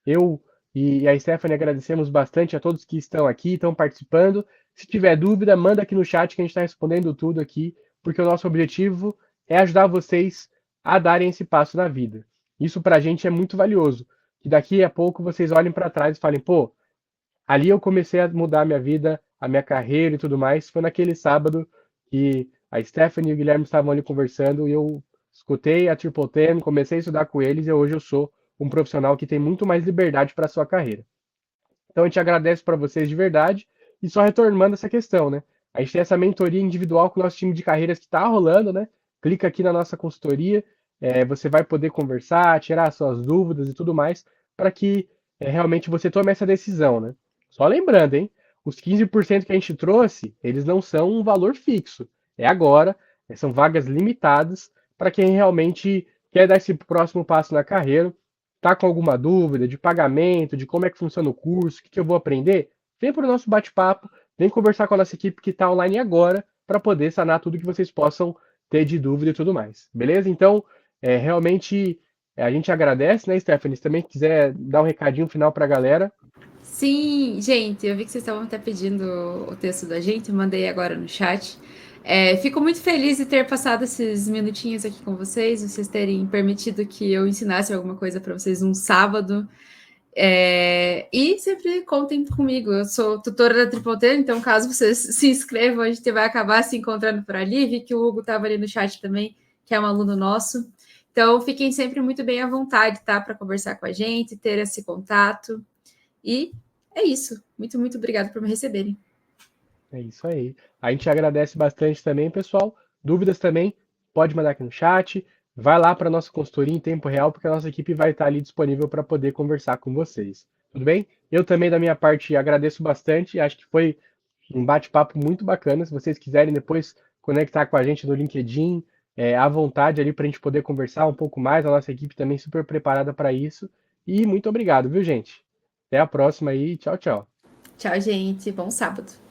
Eu e a Stephanie agradecemos bastante a todos que estão aqui, estão participando. Se tiver dúvida, manda aqui no chat que a gente está respondendo tudo aqui, porque o nosso objetivo é ajudar vocês a darem esse passo na vida. Isso para a gente é muito valioso. Que daqui a pouco vocês olhem para trás e falem, pô, ali eu comecei a mudar a minha vida, a minha carreira e tudo mais. Foi naquele sábado que a Stephanie e o Guilherme estavam ali conversando e eu escutei a Triple Ten, comecei a estudar com eles e hoje eu sou um profissional que tem muito mais liberdade para a sua carreira. Então a gente agradece para vocês de verdade e só retornando essa questão, né? A gente tem essa mentoria individual com o nosso time de carreiras que está rolando, né? Clica aqui na nossa consultoria, você vai poder conversar, tirar suas dúvidas e tudo mais, para que realmente você tome essa decisão, né? Só lembrando, hein? Os 15% que a gente trouxe, eles não são um valor fixo. É agora, são vagas limitadas para quem realmente quer dar esse próximo passo na carreira, tá com alguma dúvida de pagamento, de como é que funciona o curso, o que eu vou aprender, vem para o nosso bate-papo, vem conversar com a nossa equipe que está online agora para poder sanar tudo que vocês possam ter de dúvida e tudo mais. Beleza? Então, realmente a gente agradece, né, Stephanie? Se também quiser dar um recadinho final para a galera. Sim, gente, eu vi que vocês estavam até pedindo o texto da gente, eu mandei agora no chat. Fico muito feliz de ter passado esses minutinhos aqui com vocês terem permitido que eu ensinasse alguma coisa para vocês um sábado. E sempre contem comigo. Eu sou tutora da Triple T, então caso vocês se inscrevam, a gente vai acabar se encontrando por ali. Vi que o Hugo estava ali no chat também, que é um aluno nosso. Então fiquem sempre muito bem à vontade, tá? Para conversar com a gente, ter esse contato. E é isso. Muito, muito obrigada por me receberem. É isso aí. A gente agradece bastante também, pessoal. Dúvidas também, pode mandar aqui no chat. Vai lá para a nossa consultoria em tempo real, porque a nossa equipe vai estar ali disponível para poder conversar com vocês. Tudo bem? Eu também, da minha parte, agradeço bastante. Acho que foi um bate-papo muito bacana. Se vocês quiserem depois conectar com a gente no LinkedIn, à vontade ali para a gente poder conversar um pouco mais. A nossa equipe também super preparada para isso. E muito obrigado, viu, gente? Até a próxima aí. Tchau, tchau. Tchau, gente. Bom sábado.